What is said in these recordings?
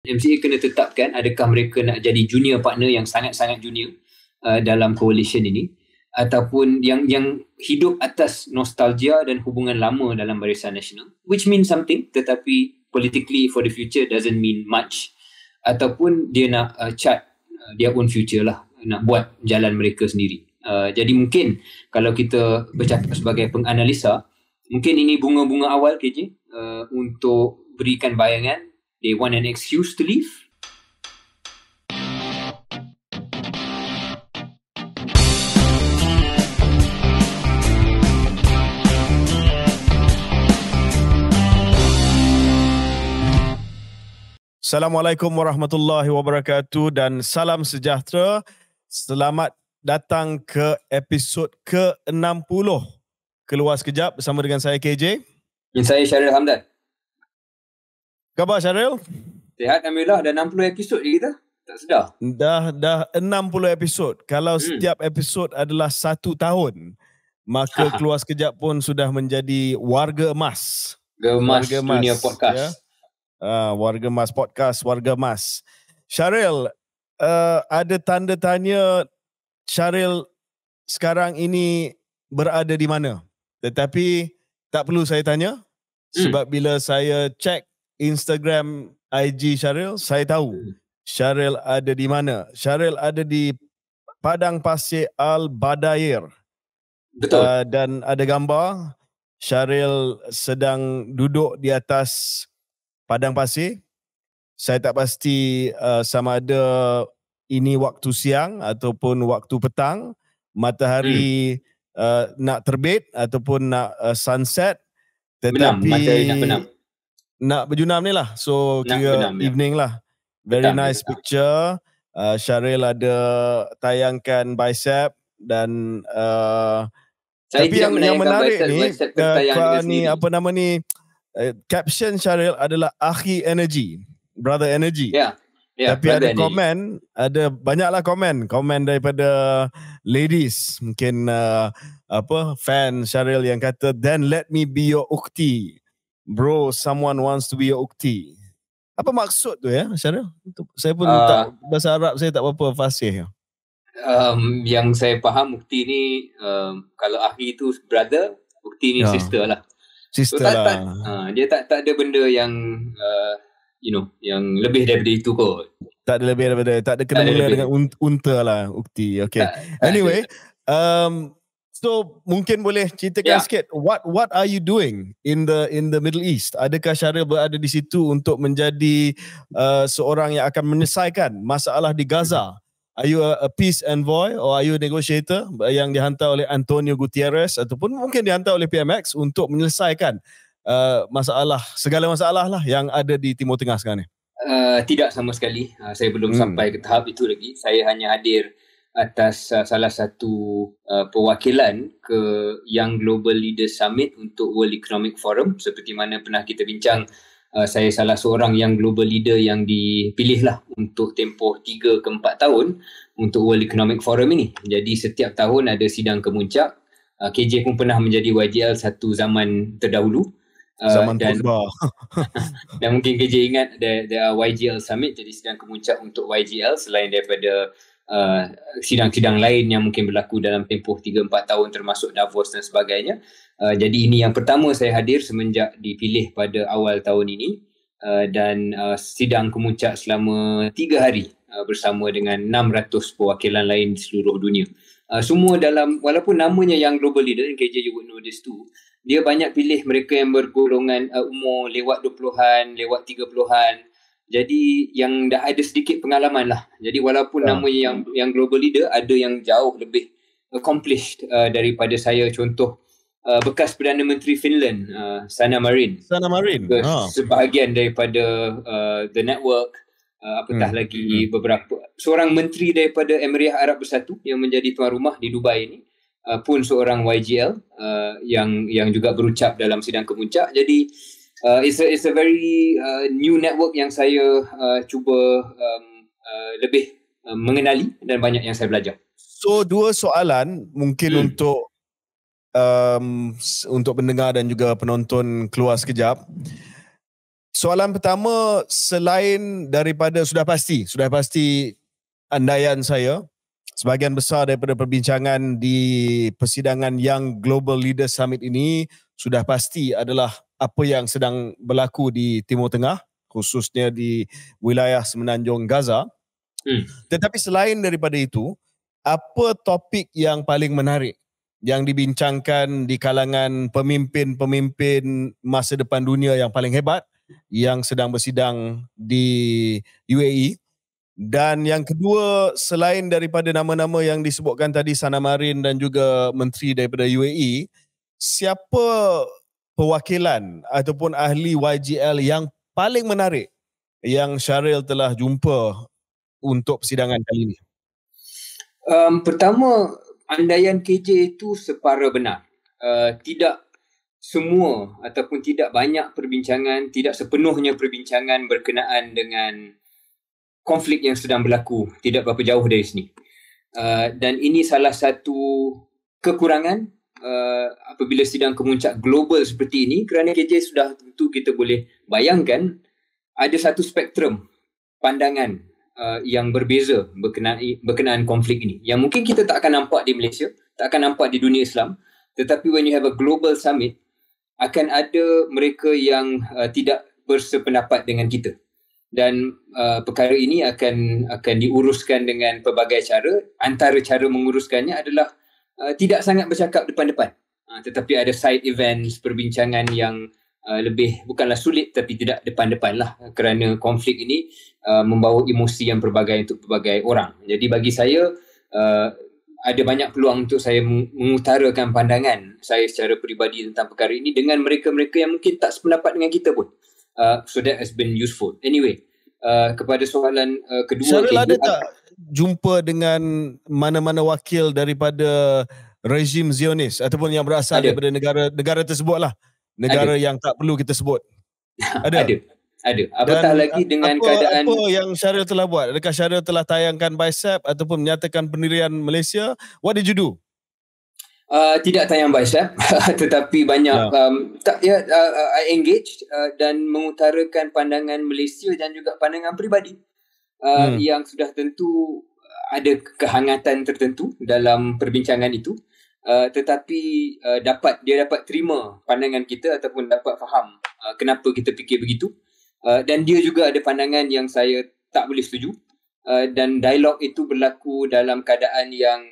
MCA kena tetapkan adakah mereka nak jadi junior partner yang sangat-sangat junior dalam coalition ini, ataupun yang hidup atas nostalgia dan hubungan lama dalam Barisan Nasional, which means something tetapi politically for the future doesn't mean much, ataupun dia nak chart their own future lah, nak buat jalan mereka sendiri. Jadi mungkin kalau kita bercakap sebagai penganalisa, mungkin ini bunga-bunga awal KJ untuk berikan bayangan they want an excuse to leave. Assalamualaikum warahmatullahi wabarakatuh dan salam sejahtera. Selamat datang ke episod ke-60 Keluar Sekejap bersama dengan saya KJ. Dan saya Syaril Hamdan. Khabar Syaril? Sihat alhamdulillah, dah 60 episod je kita. Tak sedar. Dah 60 episod. Kalau setiap episod adalah 1 tahun, maka Keluar Sekejap pun sudah menjadi warga emas. Warga emas dunia podcast. Ya? Warga emas podcast, warga emas. Syaril, ada tanda tanya Syaril sekarang ini berada di mana? Tetapi tak perlu saya tanya, sebab bila saya cek Instagram IG Syaril, saya tahu Syaril ada di mana. Syaril ada di Padang Pasir Al-Badair. Betul. Dan ada gambar Syaril sedang duduk di atas padang pasir. Saya tak pasti sama ada ini waktu siang ataupun waktu petang, matahari nak terbit ataupun nak sunset. Tetapi matahari nak benam. Nak berjunam ni lah. So kira evening lah. Very nice picture. Syaril ada tayangkan bicep dan tapi yang menarik ni apa nama ni, caption Syaril adalah Akhi Energy, Brother Energy. Tapi ada komen, ada banyaklah komen daripada ladies, mungkin fan Syaril yang kata, then let me be your ukti. Bro, someone wants to be your ukti. Apa maksud tu ya, Syaril? Saya pun tak, bahasa Arab saya tak berapa fasih. Yang saya faham, ukti ni kalau akhi tu brother, ukti ni sister lah. Sister so, lah. Dia tak ada benda yang yang lebih daripada itu kot. Tak ada lebih daripada, tak ada kena mula dengan unta lah, ukti. Okay. Anyway, so mungkin boleh ceritakan sikit what are you doing in the Middle East? Adakah Syaril berada di situ untuk menjadi seorang yang akan menyelesaikan masalah di Gaza? Are you a peace envoy or are you a negotiator yang dihantar oleh Antonio Gutierrez ataupun mungkin dihantar oleh PMX untuk menyelesaikan segala masalah lah yang ada di Timur Tengah sekarang ni? Tidak sama sekali. Saya belum sampai ke tahap itu lagi. Saya hanya hadir atas salah satu perwakilan ke Young Global Leaders Summit untuk World Economic Forum. Seperti mana pernah kita bincang, saya salah seorang yang global leader yang dipilih lah untuk tempoh 3 ke 4 tahun untuk World Economic Forum ini. Jadi setiap tahun ada sidang kemuncak. KJ pun pernah menjadi YGL satu zaman terdahulu. Zaman dan mungkin KJ ingat ada YGL Summit, jadi sidang kemuncak untuk YGL selain daripada sidang-sidang lain yang mungkin berlaku dalam tempoh 3-4 tahun termasuk Davos dan sebagainya. Jadi ini yang pertama saya hadir semenjak dipilih pada awal tahun ini, dan sidang kemuncak selama 3 hari bersama dengan 600 perwakilan lain di seluruh dunia. Semua dalam, walaupun namanya yang global leader, KJ you would know this too, dia banyak pilih mereka yang bergolongan umur lewat 20-an, lewat 30-an. Jadi yang dah ada sedikit pengalaman lah. Jadi walaupun namanya yang global leader, ada yang jauh lebih accomplished daripada saya. Contoh bekas Perdana Menteri Finland, Sanna Marin. Sebahagian daripada The Network, apatah lagi beberapa. Seorang menteri daripada Emirat Arab Bersatu yang menjadi tuan rumah di Dubai ini, pun seorang YGL yang juga berucap dalam sidang kemuncak. Jadi it's a very new network yang saya cuba lebih mengenali dan banyak yang saya belajar. So 2 soalan mungkin untuk pendengar dan juga penonton Keluar Sekejap. Soalan pertama, selain daripada sudah pasti andaian saya, sebahagian besar daripada perbincangan di persidangan Young Global Leaders Summit ini sudah pasti adalah apa yang sedang berlaku di Timur Tengah, khususnya di wilayah Semenanjung Gaza. Tetapi selain daripada itu, apa topik yang paling menarik yang dibincangkan di kalangan pemimpin-pemimpin masa depan dunia yang paling hebat yang sedang bersidang di UAE? Dan yang kedua, selain daripada nama-nama yang disebutkan tadi, Sana Marin dan juga menteri daripada UAE, siapa perwakilan ataupun ahli YGL yang paling menarik yang Syahril telah jumpa untuk persidangan kali ini? Pertama, andaian KJ itu separa benar. Tidak semua ataupun tidak banyak perbincangan, tidak sepenuhnya perbincangan berkenaan dengan konflik yang sedang berlaku tidak berapa jauh dari sini. Dan ini salah satu kekurangan apabila sidang kemuncak global seperti ini, kerana KJ sudah tentu kita boleh bayangkan ada satu spektrum pandangan yang berbeza berkenaan konflik ini, yang mungkin kita tak akan nampak di Malaysia, tak akan nampak di dunia Islam, tetapi when you have a global summit, akan ada mereka yang tidak bersependapat dengan kita. Dan perkara ini akan diuruskan dengan pelbagai cara. Antara cara menguruskannya adalah tidak sangat bercakap depan-depan, tetapi ada side events, perbincangan yang lebih, bukanlah sulit tapi tidak depan-depan lah, kerana konflik ini membawa emosi yang pelbagai untuk pelbagai orang. Jadi bagi saya ada banyak peluang untuk saya mengutarakan pandangan saya secara peribadi tentang perkara ini dengan mereka-mereka yang mungkin tak sependapat dengan kita pun. So that has been useful. Anyway, kepada soalan kedua, Syahril ada tak jumpa dengan mana-mana wakil daripada rejim Zionis ataupun yang berasal daripada negara tersebut lah, negara yang tak perlu kita sebut? Ada. Apatah lagi dengan keadaan... Apa yang Syahril telah buat? Adakah Syahril telah tayangkan bicep ataupun menyatakan pendirian Malaysia? What did you do? Tidak tayang bicep, tetapi banyak I engage dan mengutarakan pandangan Malaysia dan juga pandangan peribadi yang sudah tentu ada kehangatan tertentu dalam perbincangan itu, tetapi dia dapat terima pandangan kita ataupun dapat faham kenapa kita fikir begitu. Dan dia juga ada pandangan yang saya tak boleh setuju, dan dialog itu berlaku dalam keadaan yang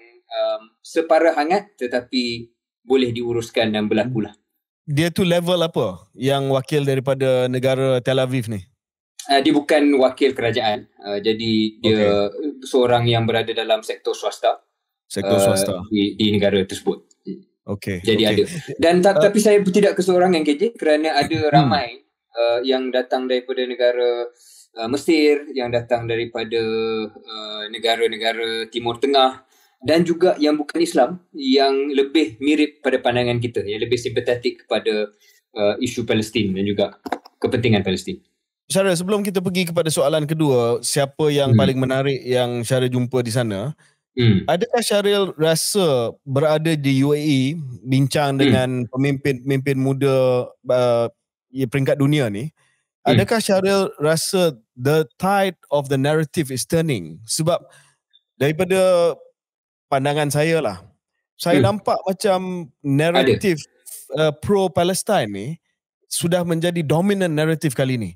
separa hangat tetapi boleh diuruskan dan berlakulah. Dia tu level apa yang wakil daripada negara Tel Aviv ni? Dia bukan wakil kerajaan, jadi dia seorang yang berada dalam sektor swasta. Di negara tersebut. Jadi ada. Dan tapi saya tidak keseorangan KJ, kerana ada ramai yang datang daripada negara Mesir, yang datang daripada negara-negara Timur Tengah, dan juga yang bukan Islam, yang lebih mirip pada pandangan kita, yang lebih simpatik kepada isu Palestin dan juga kepentingan Palestin. Syahril, sebelum kita pergi kepada soalan kedua, siapa yang paling menarik yang Syahril jumpa di sana, adakah Syahril rasa berada di UAE, bincang dengan pemimpin-pemimpin muda peringkat dunia ni, adakah Syahril rasa the tide of the narrative is turning? Sebab daripada pandangan saya lah, saya nampak macam narrative pro-Palestine ni sudah menjadi dominant narrative kali ni.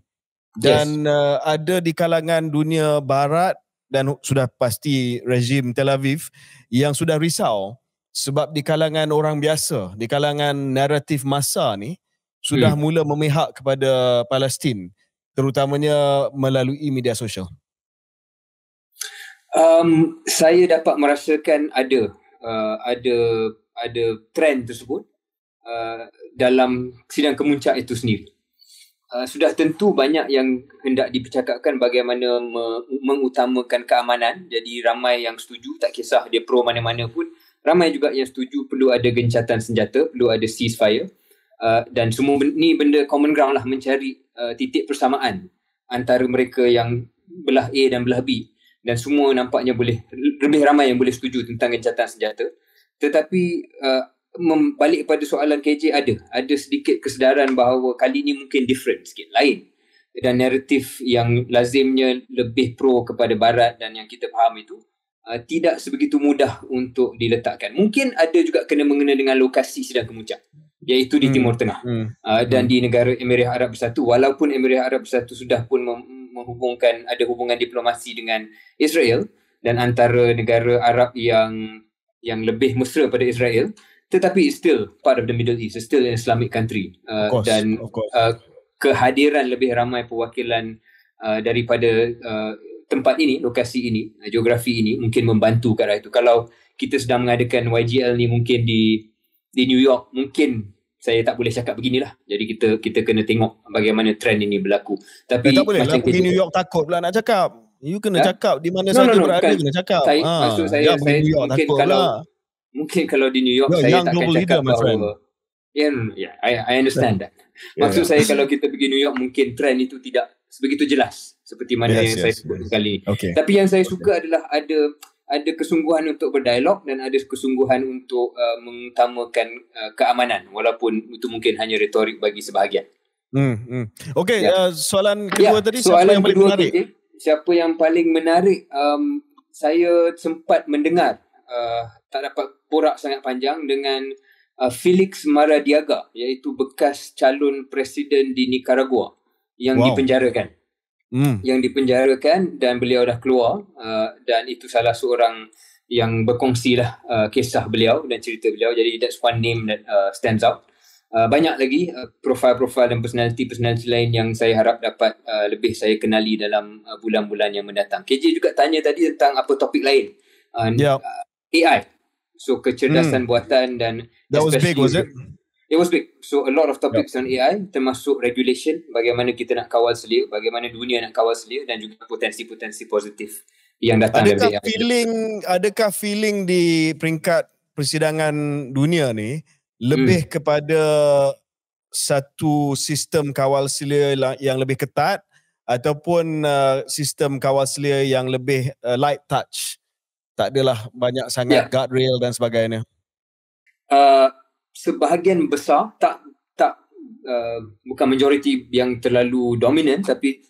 Dan ada di kalangan dunia barat dan sudah pasti rejim Tel Aviv yang sudah risau sebab di kalangan orang biasa, di kalangan naratif massa ni sudah mula memihak kepada Palestin, terutamanya melalui media sosial. Saya dapat merasakan ada trend tersebut dalam sidang kemuncak itu sendiri. Sudah tentu banyak yang hendak dipercakapkan bagaimana mengutamakan keamanan. Jadi ramai yang setuju, tak kisah dia pro mana-mana pun. Ramai juga yang setuju perlu ada gencatan senjata, perlu ada ceasefire. Dan semua ni benda common ground lah, mencari titik persamaan antara mereka yang belah A dan belah B. Dan semua nampaknya lebih ramai yang boleh setuju tentang gencatan senjata. Tetapi balik pada soalan KJ, ada sedikit kesedaran bahawa kali ini mungkin different sikit, lain. dan naratif yang lazimnya lebih pro kepada barat dan yang kita faham itu tidak sebegitu mudah untuk diletakkan. Mungkin ada juga kena mengena dengan lokasi sidang kemuncak, iaitu di Timur Tengah dan di negara Emirat Arab Bersatu. Walaupun Emirat Arab Bersatu sudah pun ada hubungan diplomasi dengan Israel dan antara negara Arab yang lebih mesra pada Israel, tetapi still part of the Middle East, still an Islamic country. Dan kehadiran lebih ramai perwakilan daripada tempat ini, lokasi ini, geografi ini mungkin membantu ke arah itu. Kalau kita sedang mengadakan YGL ni mungkin di New York, mungkin saya tak boleh cakap beginilah. Jadi kita kena tengok bagaimana trend ini berlaku. Tapi tak boleh lah pergi New York takut pula nak cakap. You kena cakap di mana saja berada, kena cakap. Maksud saya mungkin kalau di New York saya takkan cakap bahawa I understand that. Maksud saya kalau kita pergi New York mungkin trend itu tidak sebegitu jelas seperti mana yang saya sebut kali ini. Tapi yang saya suka adalah ada kesungguhan untuk berdialog dan ada kesungguhan untuk mengutamakan keamanan, walaupun itu mungkin hanya retorik bagi sebahagian. Soalan kedua tadi, siapa yang paling menarik? Siapa yang paling menarik? Saya sempat mendengar, tak dapat porak sangat panjang, dengan Felix Maradiaga, iaitu bekas calon presiden di Nicaragua yang dipenjarakan. Yang dipenjarakan dan beliau dah keluar, dan itu salah seorang yang berkongsilah kisah beliau dan cerita beliau. Jadi that's one name that stands out. Banyak lagi profil-profil dan personality lain yang saya harap dapat lebih saya kenali dalam bulan-bulan yang mendatang. KJ juga tanya tadi tentang apa topik lain, AI. So kecerdasan buatan dan that was big, was it? It was big. So a lot of topics on AI, termasuk regulation, bagaimana kita nak kawal selia, bagaimana dunia nak kawal selia, dan juga potensi-potensi positif yang datang dari AI. Adakah feeling di peringkat persidangan dunia ni lebih kepada satu sistem kawal selia yang lebih ketat ataupun sistem kawal selia yang lebih light touch? Tak adalah banyak sangat guardrail dan sebagainya. Sebahagian besar bukan majoriti yang terlalu dominan, tapi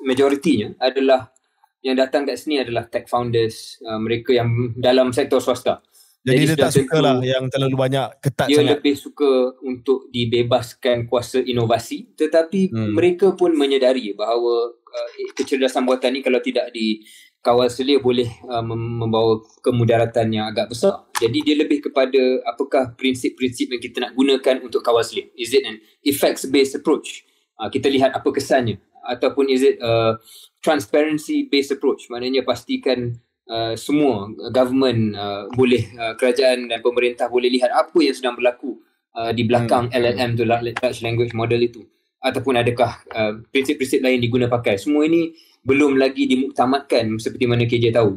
majoritinya adalah yang datang kat sini adalah tech founders, mereka yang dalam sektor swasta. Jadi dia tak suka lah yang terlalu banyak ketat dia sangat. Dia lebih suka untuk dibebaskan kuasa inovasi, tetapi mereka pun menyedari bahawa kecerdasan buatan ni kalau tidak dikawal selia boleh membawa kemudaratan yang agak besar. Jadi dia lebih kepada apakah prinsip-prinsip yang kita nak gunakan untuk kawal selia. Is it an effects-based approach? Kita lihat apa kesannya. Ataupun is it a transparency-based approach? Maknanya pastikan semua government boleh, kerajaan dan pemerintah boleh lihat apa yang sedang berlaku di belakang LLM tu, large language model itu. Ataupun adakah prinsip-prinsip lain diguna pakai. Semua ini belum lagi dimuktamadkan seperti mana KJ tahu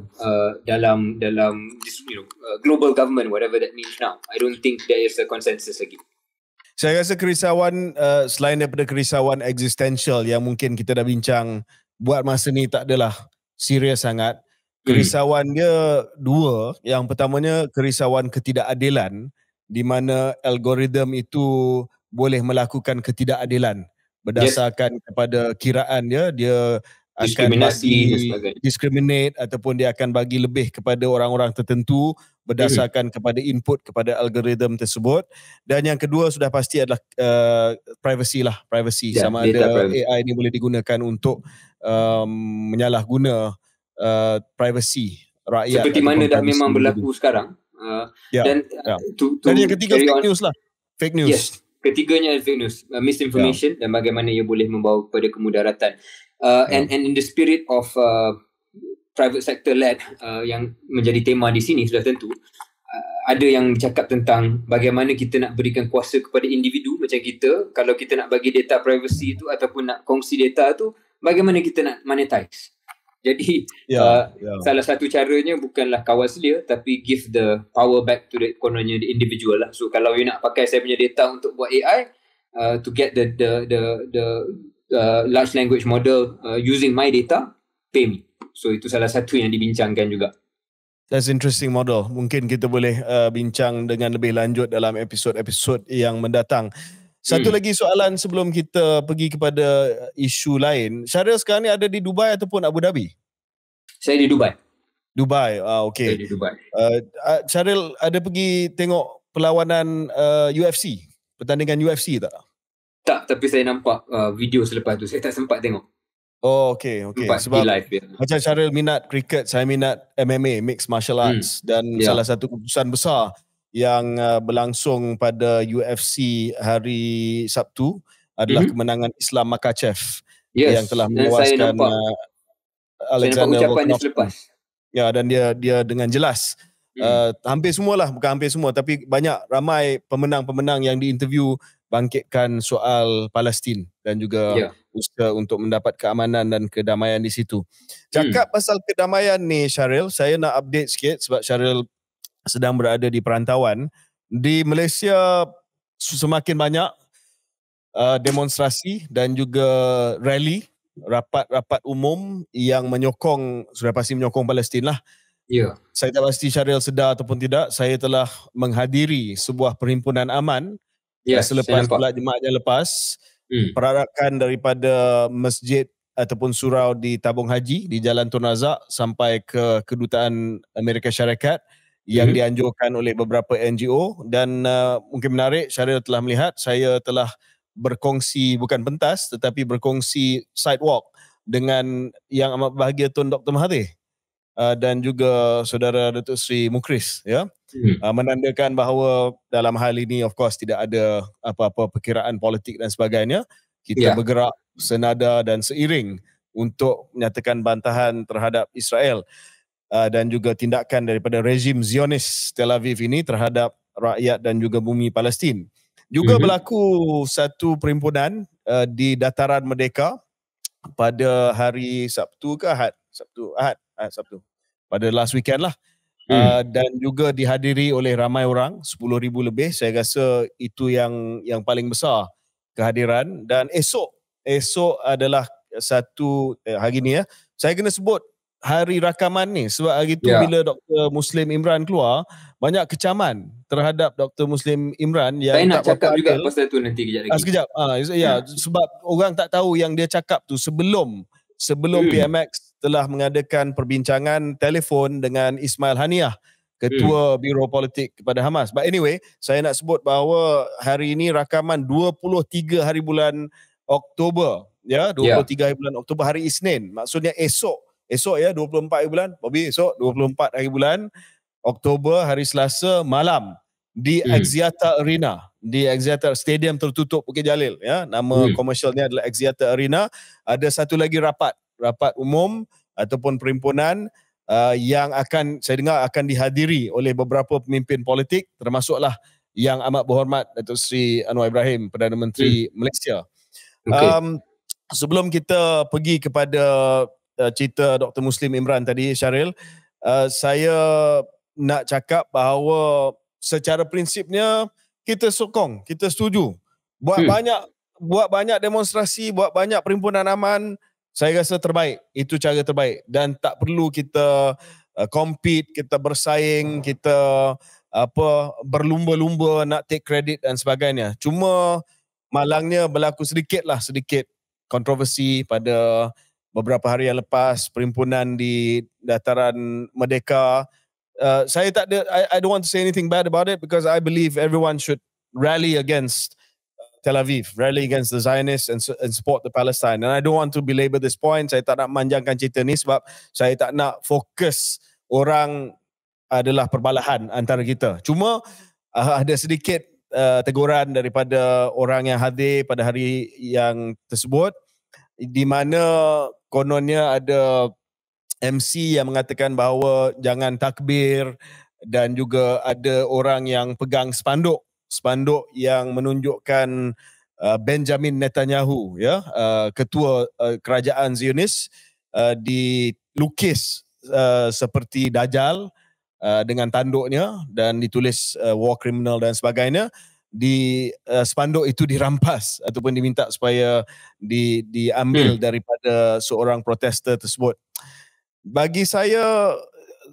dalam global government, whatever that means now. I don't think there is a consensus lagi. Saya rasa kerisauan selain daripada kerisauan eksistensial yang mungkin kita dah bincang buat masa ni tak adalah serius sangat. Kerisauan dia dua. Yang pertamanya kerisauan ketidakadilan, di mana algoritma itu boleh melakukan ketidakadilan berdasarkan kepada kiraan dia akan bagi discriminate ataupun dia akan bagi lebih kepada orang-orang tertentu berdasarkan kepada input kepada algoritma tersebut. Dan yang kedua sudah pasti adalah privacy. Sama ada AI ni boleh digunakan untuk menyalahguna privacy rakyat. Seperti mana dah memang berlaku sekarang. Dan yang ketiga fake news lah. Fake news. Yes. Ketiganya fake news, misinformation, dan bagaimana ia boleh membawa kepada kemudaratan. And in the spirit of private sector led yang menjadi tema di sini sudah tentu, ada yang bercakap tentang bagaimana kita nak berikan kuasa kepada individu macam kita. Kalau kita nak bagi data privacy tu ataupun nak kongsi data tu, bagaimana kita nak monetize. Jadi salah satu caranya bukanlah kawal selia, tapi give the power back to the individual lah. So kalau you nak pakai saya punya data untuk buat AI, to get the large language model using my data, pay me. So itu salah satu yang dibincangkan juga. That's interesting model. Mungkin kita boleh bincang dengan lebih lanjut dalam episod-episod yang mendatang. Satu lagi soalan sebelum kita pergi kepada isu lain. Syahril sekarang ni ada di Dubai ataupun Abu Dhabi? Saya di Dubai. Dubai, okey. Saya di Dubai. Syahril ada pergi tengok perlawanan UFC? Pertandingan UFC tak? Tak, tapi saya nampak video selepas tu. Saya tak sempat tengok. Oh, okey. Sebab live, ya. Macam Syahril minat cricket, saya minat MMA, Mixed Martial Arts. Dan salah satu keputusan besar yang berlangsung pada UFC hari Sabtu adalah kemenangan Islam Makhachev yang telah menewaskan Alexander Volkanovski. Ya, dan dia dengan jelas hampir semualah, bukan hampir semua tapi ramai pemenang-pemenang yang diinterview bangkitkan soal Palestin dan juga usaha untuk mendapat keamanan dan kedamaian di situ. Cakap pasal kedamaian ni Syahril, saya nak update sikit sebab Syahril sedang berada di perantauan. Di Malaysia semakin banyak demonstrasi dan juga rally, rapat-rapat umum yang sudah pasti menyokong Palestin lah. Ya. Saya tak pasti Syahril sedar ataupun tidak, saya telah menghadiri sebuah perhimpunan aman selepas solat Jumaat yang lepas. Perarakan daripada masjid ataupun surau di Tabung Haji di Jalan Tun Razak sampai ke Kedutaan Amerika Syarikat yang dianjurkan oleh beberapa NGO. Dan mungkin menarik, Syahril telah melihat, saya telah berkongsi, bukan pentas tetapi berkongsi sidewalk dengan yang amat bahagia Tun Dr. Mahathir dan juga saudara Datuk Seri Mukris, menandakan bahawa dalam hal ini of course tidak ada apa-apa perkiraan politik dan sebagainya. Kita bergerak senada dan seiring untuk menyatakan bantahan terhadap Israel dan juga tindakan daripada rezim Zionis Tel Aviv ini terhadap rakyat dan juga bumi Palestin. Juga berlaku satu perhimpunan di Dataran Merdeka pada hari Sabtu ke Ahad? Sabtu. Pada last weekend lah. Dan juga dihadiri oleh ramai orang, 10,000 lebih. Saya rasa itu yang paling besar kehadiran. Dan esok adalah satu hari ni saya kena sebut hari rakaman ni sebab hari tu bila Dr. Muslim Imran keluar, banyak kecaman terhadap Dr. Muslim Imran yang saya nak tak cakap juga pasal tu nanti kejap lagi. Sekejap. Sebab orang tak tahu yang dia cakap tu sebelum PMX telah mengadakan perbincangan telefon dengan Ismail Haniah, Ketua Biro Politik kepada Hamas. But anyway, saya nak sebut bahawa hari ini rakaman 23 hari bulan Oktober, 23 hari bulan Oktober, hari Isnin. Maksudnya esok 24 hari bulan, Bobby, esok 24 hari bulan Oktober, hari Selasa malam di Axiata Arena, di Axiata Stadium tertutup Bukit Jalil, nama komersialnya adalah Axiata Arena. Ada satu lagi rapat umum ataupun perhimpunan yang saya dengar akan dihadiri oleh beberapa pemimpin politik, termasuklah yang amat berhormat Datuk Seri Anwar Ibrahim, Perdana Menteri Malaysia. Sebelum kita pergi kepada cerita Dr. Muslim Imran tadi, Syahril, saya nak cakap bahawa secara prinsipnya kita sokong, kita setuju. Buat banyak demonstrasi, buat banyak perhimpunan aman, saya rasa terbaik. Itu cara terbaik dan tak perlu kita compete, kita bersaing, kita berlumba-lumba nak take credit dan sebagainya. Cuma malangnya berlaku sedikit kontroversi pada beberapa hari yang lepas, perhimpunan di Dataran Merdeka. Saya tak ada, I don't want to say anything bad about it because I believe everyone should rally against Tel Aviv, rally against the Zionists and support the Palestine. And I don't want to belabor this point. Saya tak nak manjangkan cerita ni sebab saya tak nak fokus orang adalah perbalahan antara kita. Cuma ada sedikit teguran daripada orang yang hadir pada hari yang tersebut, di mana kononnya ada MC yang mengatakan bahawa jangan takbir dan juga ada orang yang pegang spanduk yang menunjukkan Benjamin Netanyahu, ketua kerajaan Zionis, dilukis seperti Dajjal dengan tanduknya dan ditulis war criminal dan sebagainya. Di spanduk itu dirampas ataupun diminta supaya diambil daripada seorang protester tersebut. Bagi saya,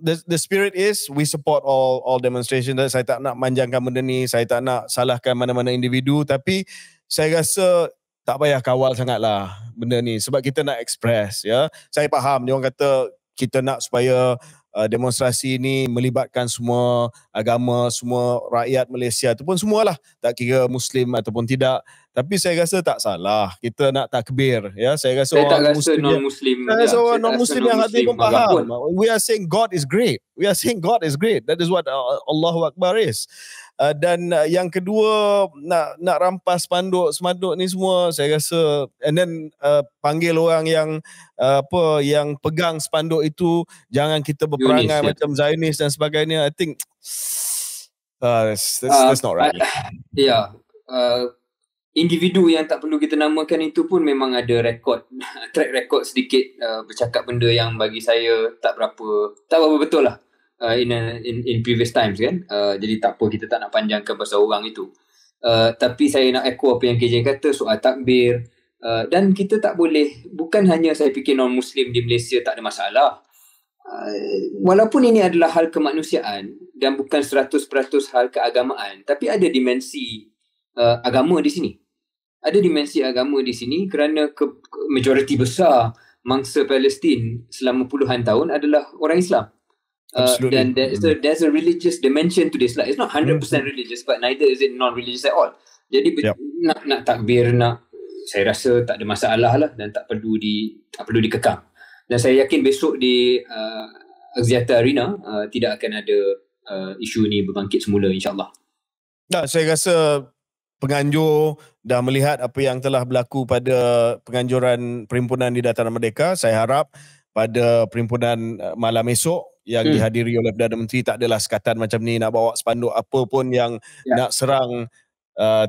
the spirit is we support all demonstration. Saya tak nak manjangkan benda ni, saya tak nak salahkan mana-mana individu, tapi saya rasa tak payah kawal sangatlah benda ni sebab kita nak express ya. Saya faham dia orang kata kita nak supaya demonstrasi ini melibatkan semua agama, semua rakyat Malaysia ataupun semualah, tak kira Muslim ataupun tidak. Tapi saya rasa tak salah kita nak takbir ya. Saya rasa saya orang tak rasa non-Muslim. Saya rasa orang non-Muslim yang hati pun faham. We are saying God is great. We are saying God is great. That is what Allahu Akbar is. Dan yang kedua nak rampas spanduk ni semua, saya rasa and then panggil orang yang yang pegang spanduk itu jangan kita berperangai macam Zionis dan sebagainya. I think that's not right. Individu yang tak perlu kita namakan itu pun memang ada track record sedikit bercakap benda yang bagi saya tak berapa betul lah. In previous times kan. Jadi tak apa, kita tak nak panjangkan pasal orang itu. Tapi saya nak echo apa yang KJ kata soal takbir. Dan kita tak boleh, bukan hanya saya fikir non-Muslim di Malaysia tak ada masalah. Walaupun ini adalah hal kemanusiaan dan bukan 100% hal keagamaan, tapi ada dimensi agama di sini. Ada dimensi agama di sini kerana majoriti besar mangsa Palestin selama puluhan tahun adalah orang Islam. Dan there's a religious dimension to this. Like, it's not 100% religious, but neither is it non-religious at all. Jadi nak takbir, saya rasa tak ada masalah lah dan tak perlu dikekang. Dan saya yakin besok di Axiata Arena tidak akan ada isu ni berbangkit semula, insyaAllah. Saya rasa penganjur dah melihat apa yang telah berlaku pada penganjuran Perhimpunan di Dataran Merdeka. Saya harap pada perhimpunan malam esok yang dihadiri oleh Perdana Menteri tak adalah sekatan macam ni, nak bawa spanduk apa pun yang nak serang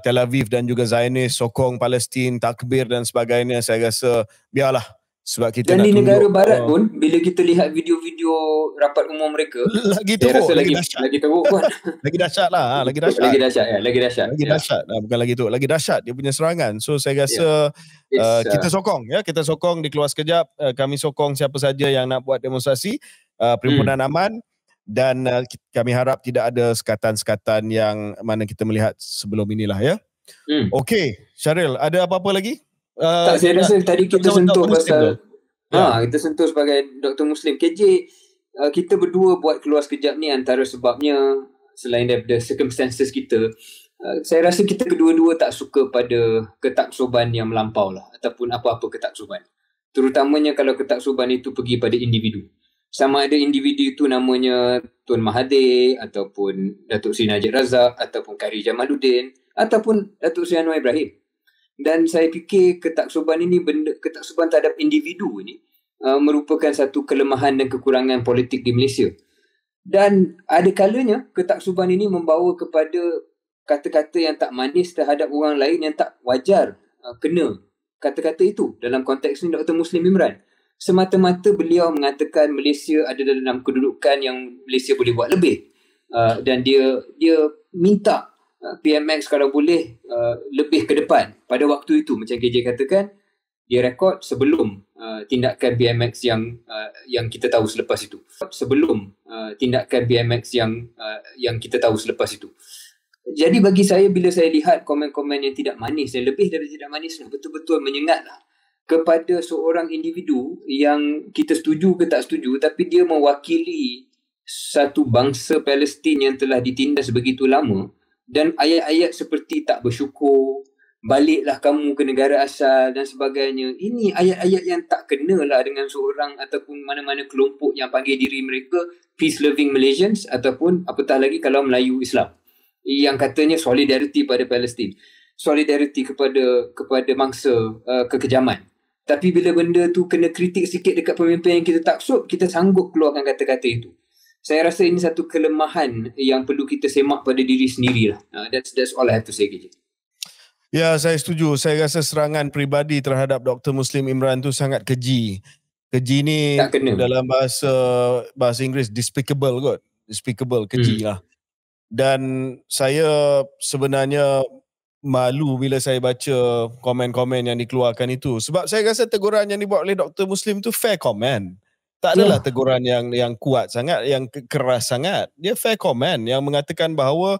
Tel Aviv dan juga Zionis, sokong Palestin, takbir dan sebagainya. Saya rasa biarlah, sebab kita dan nak di negara barat pun bila kita lihat video-video rapat umum mereka lagi teruk, lagi teruk pun. lagi dahsyat lah, lagi dahsyat bukan lagi teruk, lagi dahsyat dia punya serangan. So saya rasa kita sokong di Keluar Sekejap. Kami sokong siapa saja yang nak buat demonstrasi perhimpunan aman, dan kami harap tidak ada sekatan-sekatan yang mana kita melihat sebelum inilah ya. Okey, Syaril, ada apa-apa lagi? Tak, saya rasa tadi kita sentuh pasal kita sentuh sebagai Dr. Muslim. KJ, kita berdua buat Keluar Sekejap ni antara sebabnya selain daripada circumstances kita, saya rasa kita kedua-dua tak suka pada ketaksuban yang melampau lah, ataupun apa-apa ketaksuban. Terutamanya kalau ketaksuban itu pergi pada individu. Sama ada individu itu namanya Tun Mahathir, ataupun Datuk Seri Najib Razak, ataupun Khairi Jamaluddin, ataupun Datuk Seri Anwar Ibrahim. Dan saya fikir ketaksuban terhadap individu ini merupakan satu kelemahan dan kekurangan politik di Malaysia. Dan ada kalanya ketaksuban ini membawa kepada kata-kata yang tak manis terhadap orang lain yang tak wajar kena kata-kata itu. Dalam konteks ini Dr. Muslim Imran, semata-mata beliau mengatakan Malaysia ada dalam kedudukan yang Malaysia boleh buat lebih. Dan dia minta PMX kalau boleh lebih ke depan pada waktu itu, macam KJ katakan, dia rekod sebelum tindakan BMX yang kita tahu selepas itu. Tindakan BMX yang kita tahu selepas itu. Jadi bagi saya, bila saya lihat komen-komen yang tidak manis, dan lebih dari tidak manis, betul-betul menyengatlah kepada seorang individu yang kita setuju ke tak setuju, tapi dia mewakili satu bangsa Palestin yang telah ditindas begitu lama. Dan ayat-ayat seperti tak bersyukur, baliklah kamu ke negara asal dan sebagainya. Ini ayat-ayat yang tak kenalah dengan seorang ataupun mana-mana kelompok yang panggil diri mereka peace-loving Malaysians, ataupun apatah lagi kalau Melayu Islam yang katanya solidariti pada Palestin, solidariti kepada mangsa kekejaman. Tapi bila benda tu kena kritik sikit dekat pemimpin yang kita taksub, kita sanggup keluarkan kata-kata itu. Saya rasa ini satu kelemahan yang perlu kita semak pada diri sendirilah. That's all I have to say, KJ. Ya, saya setuju. Saya rasa serangan peribadi terhadap Dr. Muslim Imran tu sangat keji. Keji ni dalam bahasa Inggeris despicable kot. Despicable, keji lah. Dan saya sebenarnya malu bila saya baca komen-komen yang dikeluarkan itu. Sebab saya rasa teguran yang dibuat oleh Dr. Muslim tu fair comment. Tak adalah teguran yang kuat sangat, yang keras sangat. Dia fair comment yang mengatakan bahawa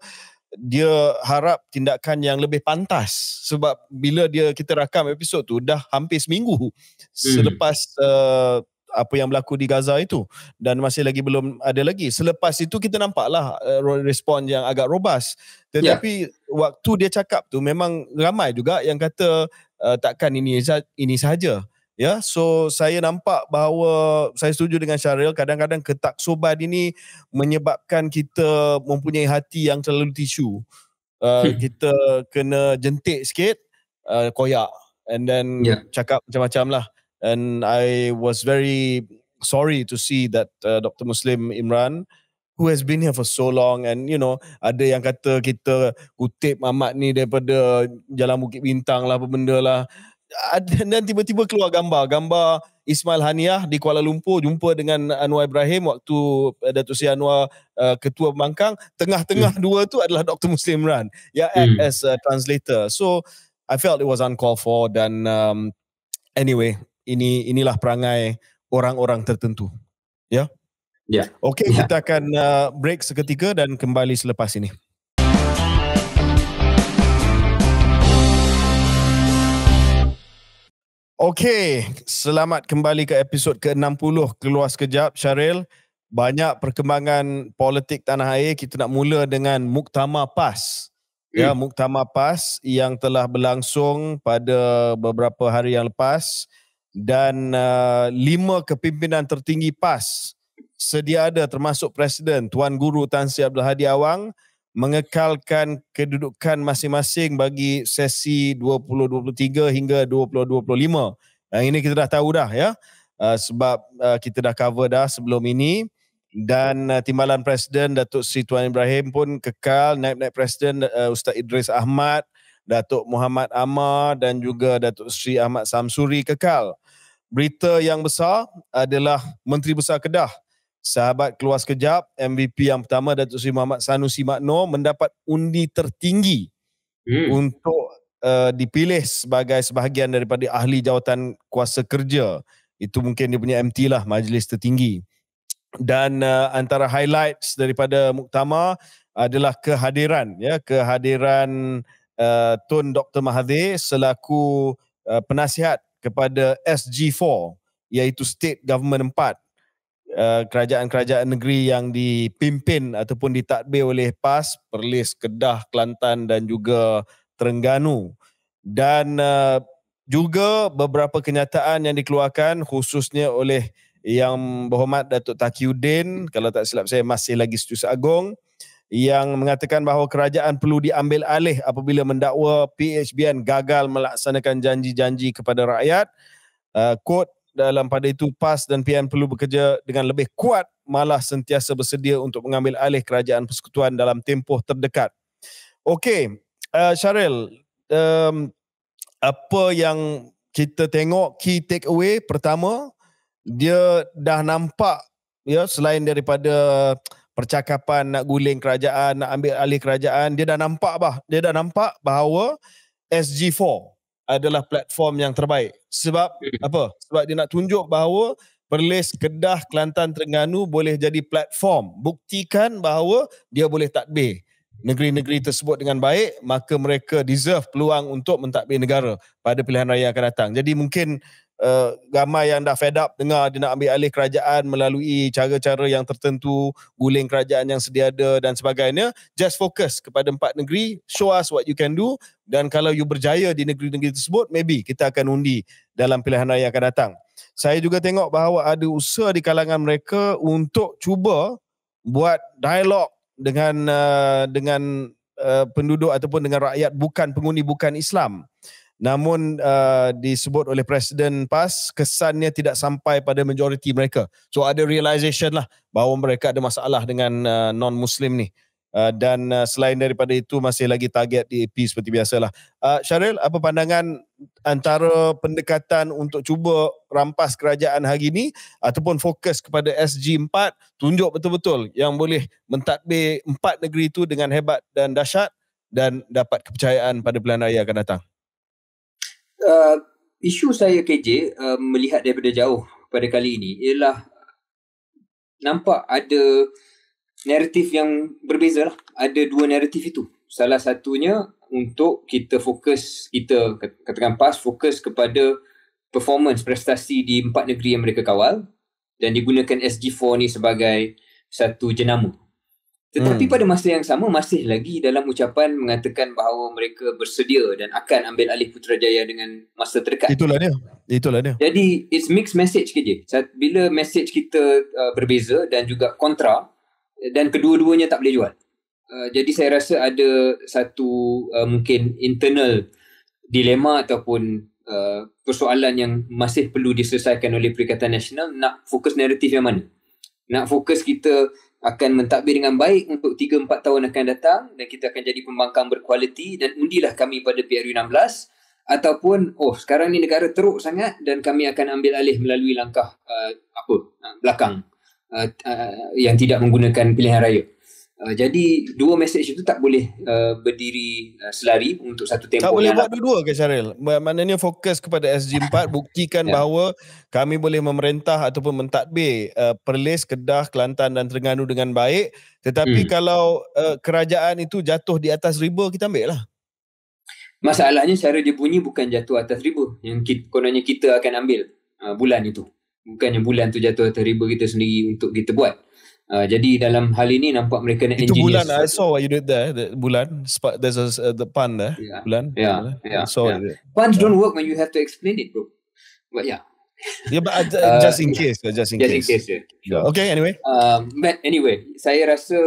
dia harap tindakan yang lebih pantas, sebab bila kita rakam episod tu dah hampir seminggu selepas apa yang berlaku di Gaza itu, dan masih lagi belum ada lagi. Selepas itu kita nampaklah respon yang agak robust, tetapi waktu dia cakap tu memang ramai juga yang kata takkan ini sahaja. Ya, so saya nampak bahawa saya setuju dengan Syaril, kadang-kadang ketaksuban ini menyebabkan kita mempunyai hati yang terlalu tisu. Kita kena jentik sikit, koyak, and then cakap macam-macam lah. And I was very sorry to see that Dr. Muslim Imran, who has been here for so long, and ada yang kata kita kutip Mamat ni daripada Jalan Bukit Bintang lah, apa benda lah. Dan tiba-tiba keluar gambar Ismail Haniah di Kuala Lumpur jumpa dengan Anwar Ibrahim waktu Datuk Seri Anwar ketua pembangkang. Tengah-tengah dua tu adalah Dr. Muslim Imran yang act as a translator. So I felt it was uncalled for, dan anyway, inilah perangai orang-orang tertentu. Ya. Okey, kita akan break seketika dan kembali selepas ini. Okey, selamat kembali ke episod ke-60 Keluar Sekejap. Syaril, banyak perkembangan politik tanah air. Kita nak mula dengan Muktamar PAS. Ya, Muktamar PAS yang telah berlangsung pada beberapa hari yang lepas, dan 5 kepimpinan tertinggi PAS sedia ada, termasuk Presiden Tuan Guru Tan Sri Abdul Hadi Awang, mengekalkan kedudukan masing-masing bagi sesi 2023 hingga 2025. Yang ini kita dah tahu dah ya, sebab kita dah cover dah sebelum ini. Dan Timbalan Presiden Datuk Seri Tuan Ibrahim pun kekal, Naib-Naib Presiden Ustaz Idris Ahmad, Datuk Muhammad Amar dan juga Datuk Seri Ahmad Samsuri kekal. Berita yang besar adalah Menteri Besar Kedah, sahabat Keluar Sekejap, MVP yang pertama Datuk Seri Muhammad Sanusi Makno, mendapat undi tertinggi untuk dipilih sebagai sebahagian daripada ahli jawatan kuasa kerja. Itu mungkin dia punya MT lah, majlis tertinggi. Dan antara highlights daripada muktamar adalah kehadiran Tun Dr. Mahathir selaku penasihat kepada SG4, iaitu State Government 4, kerajaan-kerajaan negeri yang dipimpin ataupun ditadbir oleh PAS, Perlis, Kedah, Kelantan dan juga Terengganu. Dan juga beberapa kenyataan yang dikeluarkan khususnya oleh Yang Berhormat Datuk Taqiyuddin, kalau tak silap saya masih lagi Setiausaha Agong, yang mengatakan bahawa kerajaan perlu diambil alih apabila mendakwa PHBN gagal melaksanakan janji-janji kepada rakyat. Quote dalam pada itu, PAS dan PN perlu bekerja dengan lebih kuat, malah sentiasa bersedia untuk mengambil alih kerajaan persekutuan dalam tempoh terdekat. Okey, Syaril, apa yang kita tengok key take away pertama, dia dah nampak ya, selain daripada percakapan nak guling kerajaan, nak ambil alih kerajaan, dia dah nampak bahawa SG4 adalah platform yang terbaik. Sebab apa? Sebab dia nak tunjuk bahawa Perlis, Kedah, Kelantan, Terengganu boleh jadi platform, buktikan bahawa dia boleh tadbir negeri-negeri tersebut dengan baik, maka mereka deserve peluang untuk mentadbir negara pada pilihan raya yang akan datang. Jadi mungkin ramai yang dah fed up dengar dia nak ambil alih kerajaan melalui cara-cara yang tertentu, guling kerajaan yang sedia ada dan sebagainya. Just fokus kepada 4 negeri, show us what you can do, dan kalau you berjaya di negeri-negeri tersebut, maybe kita akan undi dalam pilihan raya yang akan datang. Saya juga tengok bahawa ada usaha di kalangan mereka untuk cuba buat dialog dengan penduduk ataupun dengan rakyat bukan pengundi, bukan Islam. Namun disebut oleh Presiden PAS, kesannya tidak sampai pada majoriti mereka. So ada realization lah bahawa mereka ada masalah dengan non-Muslim ni. Dan selain daripada itu masih lagi target DAP seperti biasalah. Syaril, apa pandangan antara pendekatan untuk cuba rampas kerajaan hari ini ataupun fokus kepada SG4, tunjuk betul-betul yang boleh mentadbir 4 negeri itu dengan hebat dan dahsyat dan dapat kepercayaan pada pilihan raya akan datang? Isu saya KJ melihat daripada jauh pada kali ini ialah nampak ada naratif yang berbeza lah. Ada 2 naratif itu. salah satunya untuk kita katakan PAS fokus kepada performance prestasi di 4 negeri yang mereka kawal dan digunakan SG4 ni sebagai satu jenama. Tetapi pada masa yang sama masih lagi dalam ucapan mengatakan bahawa mereka bersedia dan akan ambil alih Putrajaya dengan masa terdekat. Itulah dia. Jadi it's mixed message ke je. Bila message kita berbeza dan juga kontra dan kedua-duanya tak boleh jual. Jadi saya rasa ada satu mungkin internal dilema ataupun persoalan yang masih perlu diselesaikan oleh Perikatan Nasional. Nak fokus naratif yang mana? Nak fokus kita akan mentadbir dengan baik untuk 3-4 tahun akan datang dan kita akan jadi pembangkang berkualiti dan undilah kami pada PRU16, ataupun sekarang ni negara teruk sangat dan kami akan ambil alih melalui langkah belakang yang tidak menggunakan pilihan raya. Jadi dua mesej itu tak boleh berdiri selari untuk satu tempoh. Tak boleh buat dua-dua ke Syaril? Maknanya fokus kepada SG4, buktikan bahawa kami boleh memerintah ataupun mentadbir Perlis, Kedah, Kelantan dan Terengganu dengan baik. Tetapi kalau kerajaan itu jatuh di atas riba, kita ambil lah. Masalahnya cara dia bunyi bukan jatuh atas riba. Yang kononnya kita akan ambil bulan itu. Bukannya bulan tu jatuh atas riba kita sendiri untuk kita buat. Jadi dalam hal ini nampak mereka nak itu engineer. Bulan, I saw what you did there. Bulan, there's the pun there. Yeah. Bulan. Yeah. So puns don't work when you have to explain it, bro. But yeah. Yeah, but just in case. Just in case. Sure. Okay, anyway. But anyway, saya rasa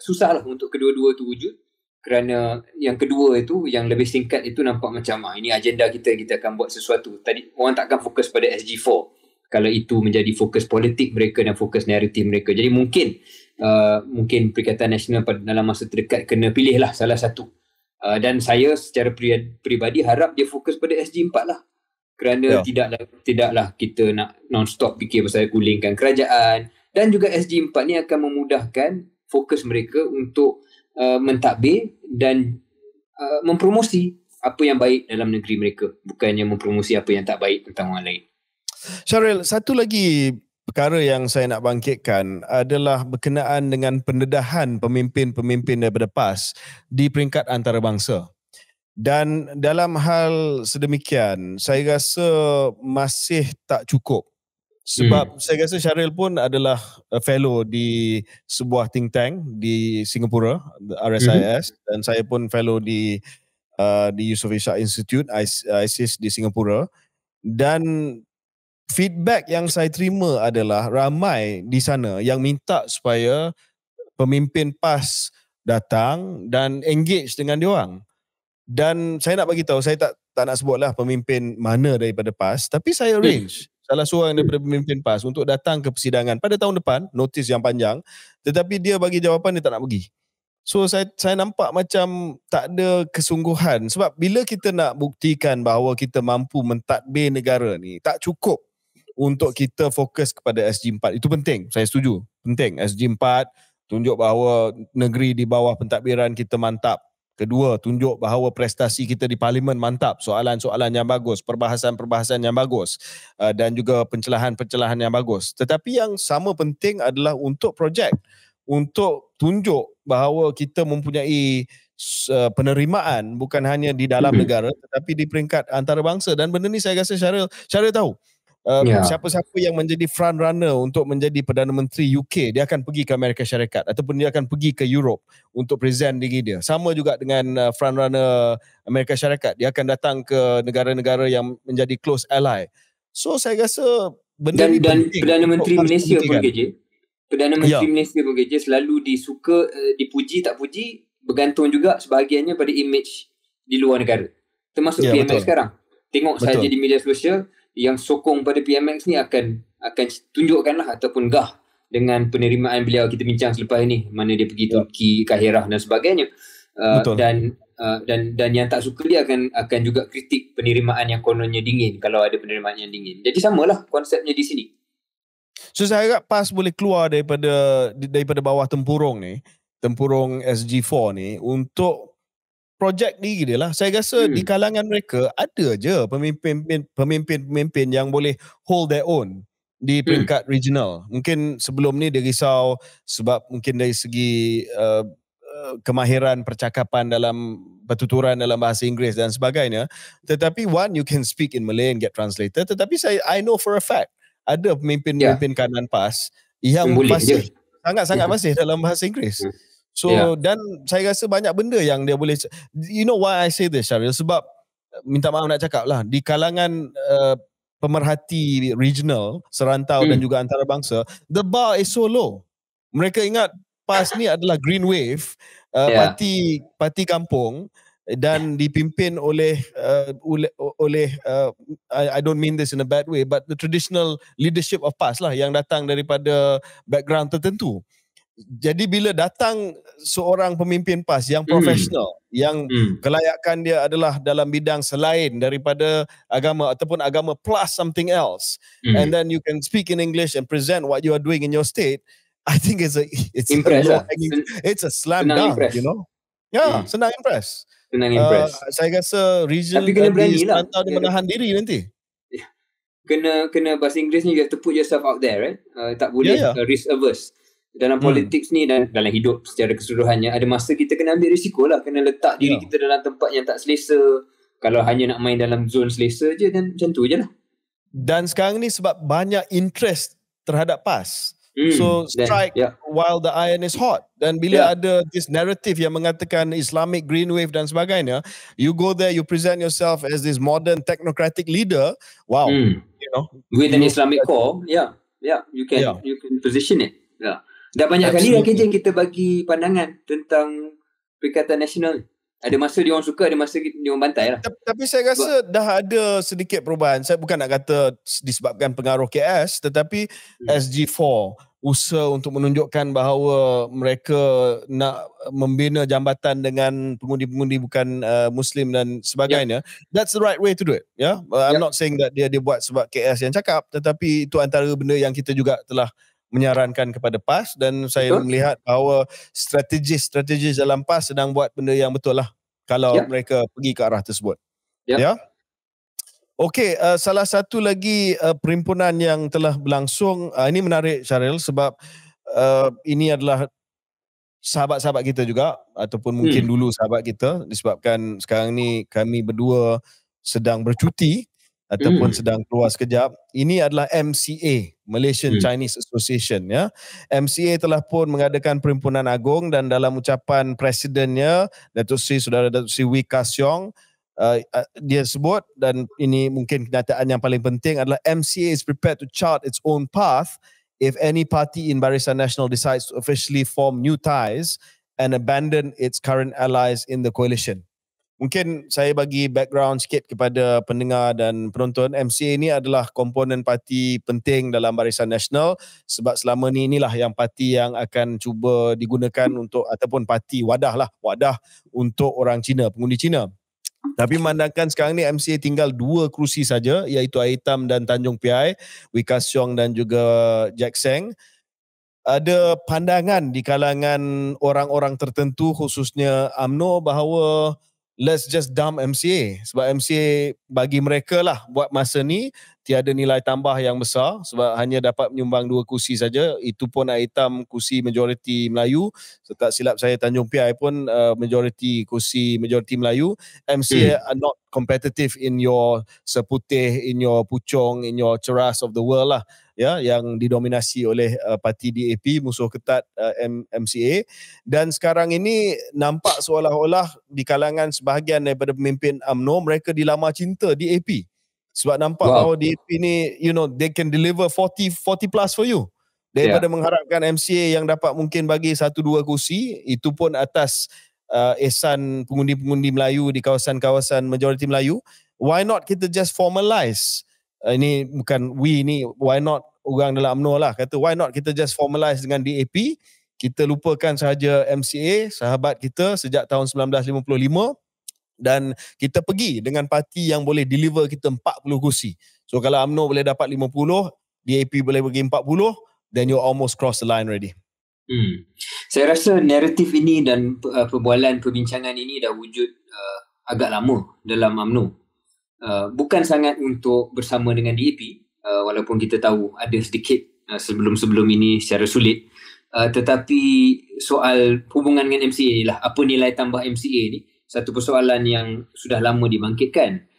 susahlah untuk kedua-dua tu wujud. Kerana yang kedua itu, yang lebih singkat itu nampak macam ini agenda kita akan buat sesuatu. Tadi orang tak akan fokus pada SG4. Kalau itu menjadi fokus politik mereka dan fokus naratif mereka. Jadi mungkin Perikatan Nasional dalam masa terdekat kena pilihlah salah satu. Dan saya secara peribadi harap dia fokus pada SG4 lah. Kerana tidaklah kita nak non-stop fikir pasal gulingkan kerajaan. Dan juga SG4 ni akan memudahkan fokus mereka untuk mentadbir dan mempromosi apa yang baik dalam negeri mereka. Bukannya mempromosi apa yang tak baik tentang orang lain. Syaril, satu lagi perkara yang saya nak bangkitkan adalah berkenaan dengan pendedahan pemimpin-pemimpin daripada PAS di peringkat antarabangsa. Dan dalam hal sedemikian, saya rasa masih tak cukup. Sebab saya rasa Syaril pun adalah fellow di sebuah think tank di Singapura, RSIS, dan saya pun fellow di Yusof Ishak Institute, ISIS di Singapura. Dan feedback yang saya terima adalah ramai di sana yang minta supaya pemimpin PAS datang dan engage dengan diorang. Dan saya nak bagi tahu, saya tak nak sebutlah pemimpin mana daripada PAS, tapi saya arrange salah seorang daripada pemimpin PAS untuk datang ke persidangan pada tahun depan, notis yang panjang, tetapi dia bagi jawapan dia tak nak pergi. So saya nampak macam tak ada kesungguhan, sebab bila kita nak buktikan bahawa kita mampu mentadbir negara ni, tak cukup untuk kita fokus kepada SG4. Itu penting, saya setuju. Penting, SG4 tunjuk bahawa negeri di bawah pentadbiran kita mantap. Kedua, tunjuk bahawa prestasi kita di parlimen mantap. Soalan-soalan yang bagus, perbahasan-perbahasan yang bagus, dan juga pencelahan-pencelahan yang bagus. Tetapi yang sama penting adalah untuk projek. Untuk tunjuk bahawa kita mempunyai penerimaan bukan hanya di dalam negara tetapi di peringkat antarabangsa. Dan benda ni saya rasa Syaril tahu. Siapa-siapa yang menjadi front runner untuk menjadi Perdana Menteri UK, dia akan pergi ke Amerika Syarikat ataupun dia akan pergi ke Europe untuk present diri dia. Sama juga dengan front runner Amerika Syarikat, dia akan datang ke negara-negara yang menjadi close ally. So saya rasa benda ni dan penting. Perdana Menteri Malaysia pun kerja. Perdana Menteri Malaysia pun kerja selalu disuka, dipuji tak puji, bergantung juga sebahagiannya pada image di luar negara. Termasuk PMX sekarang. Tengok saja di media sosial, yang sokong pada PMX ni akan tunjukkanlah ataupun gah dengan penerimaan beliau. Kita bincang selepas ini mana dia pergi Turki, Kahirah dan sebagainya. Dan yang tak suka dia akan juga kritik penerimaan yang kononnya dingin kalau ada penerimaan yang dingin. Jadi samalah konsepnya di sini. So saya harap PAS boleh keluar daripada bawah tempurung ni, tempurung SG4 ni untuk projek diri dia lah. Saya rasa di kalangan mereka ada je pemimpin-pemimpin yang boleh hold their own di peringkat regional. Mungkin sebelum ni dia risau sebab mungkin dari segi kemahiran percakapan dalam pertuturan dalam bahasa Inggeris dan sebagainya. Tetapi one, you can speak in Malay and get translated. Tetapi I know for a fact ada pemimpin-pemimpin kanan PAS yang fasih, sangat-sangat fasih dalam bahasa Inggeris. So dan saya rasa banyak benda yang dia boleh, you know why I say this, Syaril? Sebab minta maaf nak cakap lah, di kalangan pemerhati regional, serantau dan juga antarabangsa, the bar is so low. Mereka ingat PAS ni adalah green wave, parti kampung, dan dipimpin oleh I don't mean this in a bad way, but the traditional leadership of PAS lah, yang datang daripada background tertentu. Jadi bila datang seorang pemimpin PAS yang profesional, yang kelayakan dia adalah dalam bidang selain daripada agama ataupun agama plus something else, and then you can speak in English and present what you are doing in your state, I think it's a slam dunk, you know. Senang impress. Saya rasa region di serantau dia menahan diri nanti. Kena bahasa Inggeris ni, you have to put yourself out there, right? Tak boleh risk averse. Dalam politik ni dan dalam hidup secara keseluruhannya, ada masa kita kena ambil risiko lah, kena letak diri kita dalam tempat yang tak selesa. Kalau hanya nak main dalam zon selesa je, dan macam tu je lah. Dan sekarang ni sebab banyak interest terhadap PAS, so strike while the iron is hot. Dan bila ada this narrative yang mengatakan Islamic green wave dan sebagainya, you go there, you present yourself as this modern technocratic leader, you know, with an Islamic core, you can position it. Dah banyak kali lah KJ kita bagi pandangan tentang Perikatan Nasional. Ada masa dia orang suka, ada masa dia orang bantai lah. Tapi saya rasa dah ada sedikit perubahan. Saya bukan nak kata disebabkan pengaruh KS, tetapi SG4 usaha untuk menunjukkan bahawa mereka nak membina jambatan dengan pengundi-pengundi bukan Muslim dan sebagainya. That's the right way to do it. I'm not saying that dia buat sebab KS yang cakap, tetapi itu antara benda yang kita juga telah menyarankan kepada PAS, dan saya melihat bahawa strategis dalam PAS sedang buat benda yang betul lah kalau mereka pergi ke arah tersebut. Okey, salah satu lagi perhimpunan yang telah berlangsung, ini menarik Syaril, sebab ini adalah sahabat-sahabat kita juga, ataupun mungkin dulu sahabat kita, disebabkan sekarang ni kami berdua sedang bercuti ataupun sedang keluar sekejap. Ini adalah MCA, Malaysian Chinese Association. MCA telah pun mengadakan perhimpunan agung, dan dalam ucapan presidennya, Saudara Datuk Seri Wee Ka Siong, dia sebut, dan ini mungkin kenyataan yang paling penting, adalah MCA is prepared to chart its own path if any party in Barisan Nasional decides to officially form new ties and abandon its current allies in the coalition. Mungkin saya bagi background sikit kepada pendengar dan penonton. MCA ini adalah komponen parti penting dalam Barisan Nasional, sebab selama ni inilah yang parti yang akan cuba digunakan untuk, ataupun parti wadah untuk orang Cina, pengundi Cina. Tapi memandangkan sekarang ni MCA tinggal 2 kerusi saja, iaitu Air Hitam dan Tanjung Piai, Wee Ka Siong dan juga Jack Seng. Ada pandangan di kalangan orang-orang tertentu, khususnya UMNO, bahawa let's just dump MCA, sebab MCA bagi mereka lah buat masa ni tiada nilai tambah yang besar, sebab hanya dapat menyumbang 2 kursi saja, itu pun Air Hitam kursi majoriti Melayu, tak silap saya Tanjung Piai pun majoriti Melayu. MCA are not competitive in your Seputih, in your Puchong, in your Ceras of the world lah, yang didominasi oleh parti DAP, musuh ketat MCA. Dan sekarang ini nampak seolah-olah di kalangan sebahagian daripada pemimpin UMNO, mereka dilama cinta DAP, sebab nampak bahawa DAP ni, you know, they can deliver 40 plus for you, daripada mengharapkan MCA yang dapat mungkin bagi 1-2 kursi, itu pun atas ehsan pengundi-pengundi Melayu di kawasan-kawasan majoriti Melayu. Why not kita just formalize, ini bukan why not orang dalam UMNO lah kata, why not kita just formalize dengan DAP, kita lupakan sahaja MCA, sahabat kita sejak tahun 1955, dan kita pergi dengan parti yang boleh deliver kita 40 kursi. So kalau UMNO boleh dapat 50, DAP boleh bagi 40, then you almost cross the line already. Saya rasa naratif ini dan perbincangan ini dah wujud agak lama dalam UMNO. Bukan sangat untuk bersama dengan DAP, walaupun kita tahu ada sedikit sebelum-sebelum ini secara sulit. Tetapi soal hubungan dengan MCA ni lah, apa nilai tambah MCA ni, satu persoalan yang sudah lama dibangkitkan.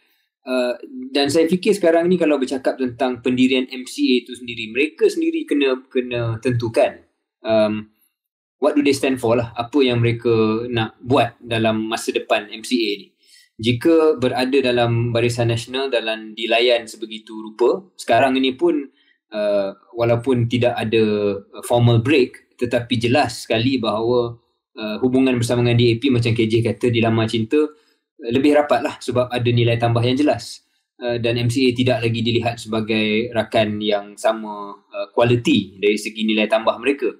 Dan saya fikir sekarang ni kalau bercakap tentang pendirian MCA itu sendiri, mereka sendiri kena tentukan what do they stand for lah, apa yang mereka nak buat dalam masa depan MCA ni. Jika berada dalam Barisan Nasional dalam dilayan sebegitu rupa, sekarang ini pun walaupun tidak ada formal break, tetapi jelas sekali bahawa hubungan bersama dengan DAP macam KJ kata di Lama Cinta lebih rapat lah sebab ada nilai tambah yang jelas, dan MCA tidak lagi dilihat sebagai rakan yang sama kualiti dari segi nilai tambah mereka.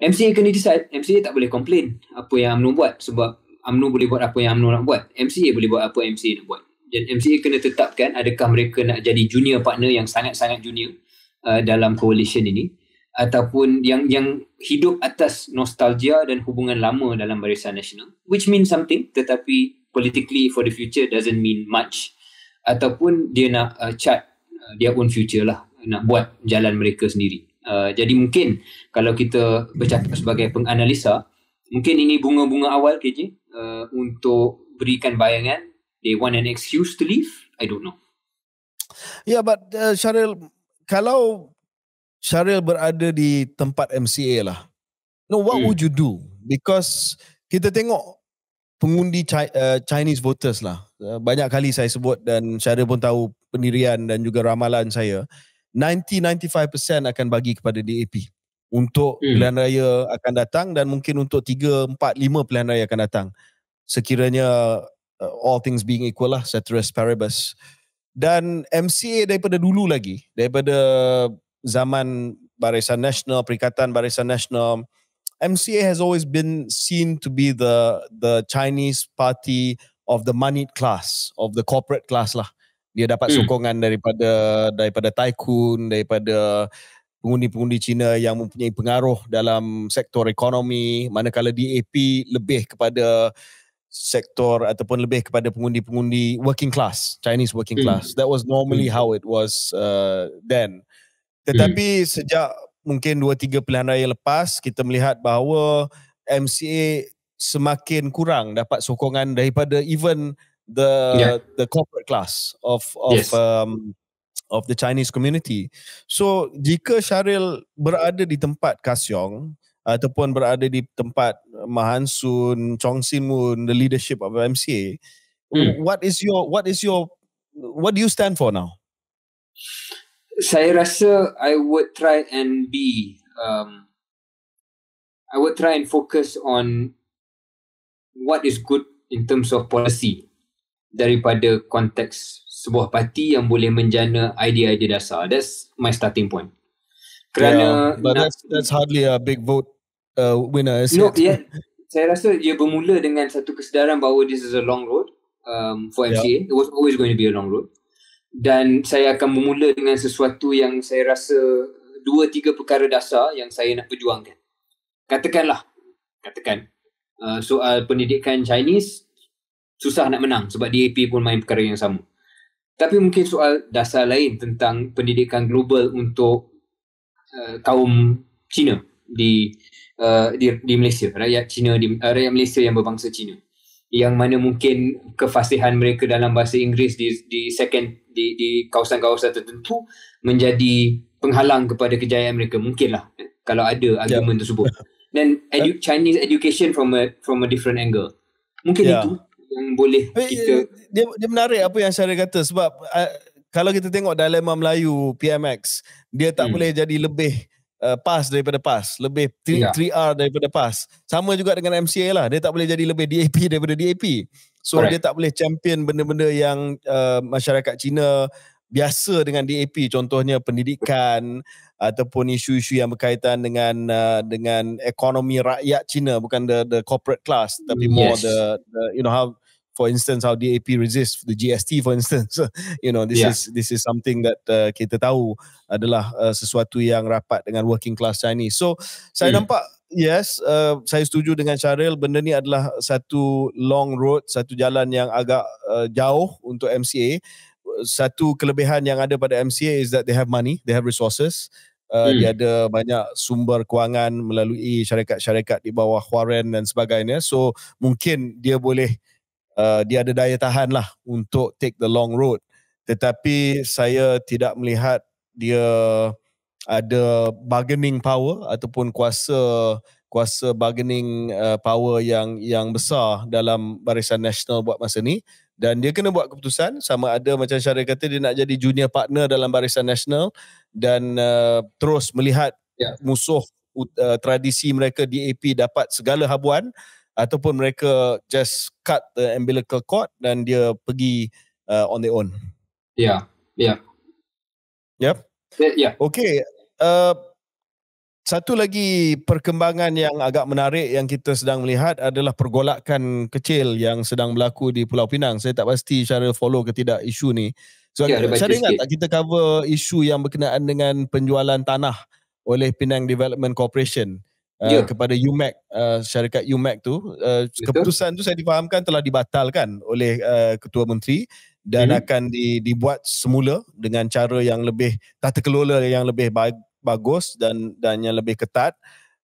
MCA kena decide. MCA tak boleh komplain apa yang UMNO buat sebab UMNO boleh buat apa yang UMNO nak buat, MCA boleh buat apa MCA nak buat. Dan MCA kena tetapkan adakah mereka nak jadi junior partner yang sangat-sangat junior dalam coalition ini, ataupun yang hidup atas nostalgia dan hubungan lama dalam Barisan Nasional, which means something tetapi politically for the future doesn't mean much, ataupun dia nak chart their own future lah, nak buat jalan mereka sendiri. Jadi mungkin kalau kita bercakap sebagai penganalisa, mungkin ini bunga-bunga awal KJ untuk berikan bayangan they want an excuse to leave. I don't know. Yeah, but Syaril, kalau Syaril berada di tempat MCA lah, what would you do? Because kita tengok pengundi Chinese voters lah, banyak kali saya sebut dan Syaril pun tahu pendirian dan juga ramalan saya, 90-95% akan bagi kepada DAP untuk pilihan raya akan datang, dan mungkin untuk 3, 4, 5 pilihan raya akan datang, sekiranya all things being equal lah, ceteris paribus. Dan MCA daripada dulu lagi, daripada zaman Barisan Nasional, Perikatan Barisan Nasional, MCA has always been seen to be the Chinese party of the moneyed class, of the corporate class lah. Dia dapat sokongan daripada tycoon, daripada pengundi-pengundi Cina yang mempunyai pengaruh dalam sektor ekonomi, manakala DAP lebih kepada sektor ataupun lebih kepada pengundi-pengundi working class, Chinese working class. That was normally how it was then. Tetapi sejak mungkin 2-3 pilihan raya lepas, kita melihat bahawa MCA semakin kurang dapat sokongan daripada even the corporate class of the Chinese community. So jika Syaril berada di tempat Kasyong ataupun berada di tempat Mahan Sun, Chong Sin Mun, the leadership of MCA, what do you stand for now? Saya rasa I would try and focus on what is good in terms of policy daripada konteks sebuah parti yang boleh menjana idea-idea dasar. That's my starting point. Kerana but that's hardly a big vote winner. Saya rasa dia bermula dengan satu kesedaran bahawa this is a long road for MCA. It was always going to be a long road. Dan saya akan bermula dengan sesuatu yang saya rasa 2-3 perkara dasar yang saya nak perjuangkan. Katakan soal pendidikan Chinese susah nak menang sebab DAP pun main perkara yang sama. Tapi mungkin soal dasar lain tentang pendidikan global untuk kaum Cina di Malaysia, rakyat Malaysia yang berbangsa Cina, yang mana mungkin kefasihan mereka dalam bahasa Inggeris di kawasan-kawasan tertentu menjadi penghalang kepada kejayaan mereka, mungkinlah kalau ada argument tersebut. Dan Chinese education from a different angle, mungkin itu yang boleh kita. Dia menarik apa yang Syaril kata, sebab kalau kita tengok dilema Melayu PMX, dia tak boleh jadi lebih PAS daripada PAS, lebih 3R daripada PAS. Sama juga dengan MCA lah, dia tak boleh jadi lebih DAP daripada DAP. So dia tak boleh champion benda-benda yang masyarakat Cina biasa dengan DAP, contohnya pendidikan ataupun isu-isu yang berkaitan dengan ekonomi rakyat Cina, bukan the corporate class, tapi more the how, for instance, how DAP resists the GST, for instance. This is something that kita tahu adalah sesuatu yang rapat dengan working class Chinese. So saya nampak, saya setuju dengan Syaril, benda ni adalah satu long road, satu jalan yang agak jauh untuk MCA. Satu kelebihan yang ada pada MCA is that they have money, they have resources. Dia ada banyak sumber kewangan melalui syarikat-syarikat di bawah Warren dan sebagainya. So mungkin dia boleh dia ada daya tahan lah untuk take the long road. Tetapi saya tidak melihat dia ada bargaining power ataupun kuasa bargaining power yang besar dalam Barisan Nasional buat masa ni, dan dia kena buat keputusan sama ada macam Syaril kata dia nak jadi junior partner dalam Barisan Nasional dan terus melihat musuh tradisi mereka DAP dapat segala habuan, ataupun mereka just cut the umbilical cord dan dia pergi on their own. Ya. Yep. Okay. Satu lagi perkembangan yang agak menarik yang kita sedang melihat adalah pergolakan kecil yang sedang berlaku di Pulau Pinang. Saya tak pasti Syaril follow ke tidak isu ni. So, Syaril ingat tak kita cover isu yang berkenaan dengan penjualan tanah oleh Penang Development Corporation kepada UMAC, syarikat UMAC tu. Keputusan tu saya difahamkan telah dibatalkan oleh Ketua Menteri dan akan dibuat semula dengan cara yang lebih tata kelola yang lebih bagus dan yang lebih ketat.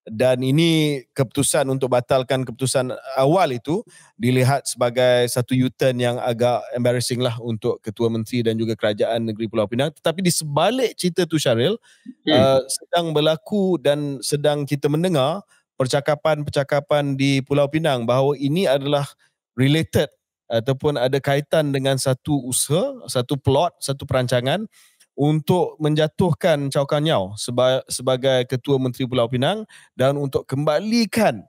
Dan ini keputusan untuk batalkan keputusan awal itu dilihat sebagai satu U-turn yang agak embarrassing lah untuk Ketua Menteri dan juga Kerajaan Negeri Pulau Pinang. Tetapi di sebalik cerita tu Syaril, sedang berlaku dan sedang kita mendengar percakapan-percakapan di Pulau Pinang bahawa ini adalah related ataupun ada kaitan dengan satu usaha, satu plot, satu perancangan untuk menjatuhkan Chow Kang Yeow sebagai Ketua Menteri Pulau Pinang dan untuk kembalikan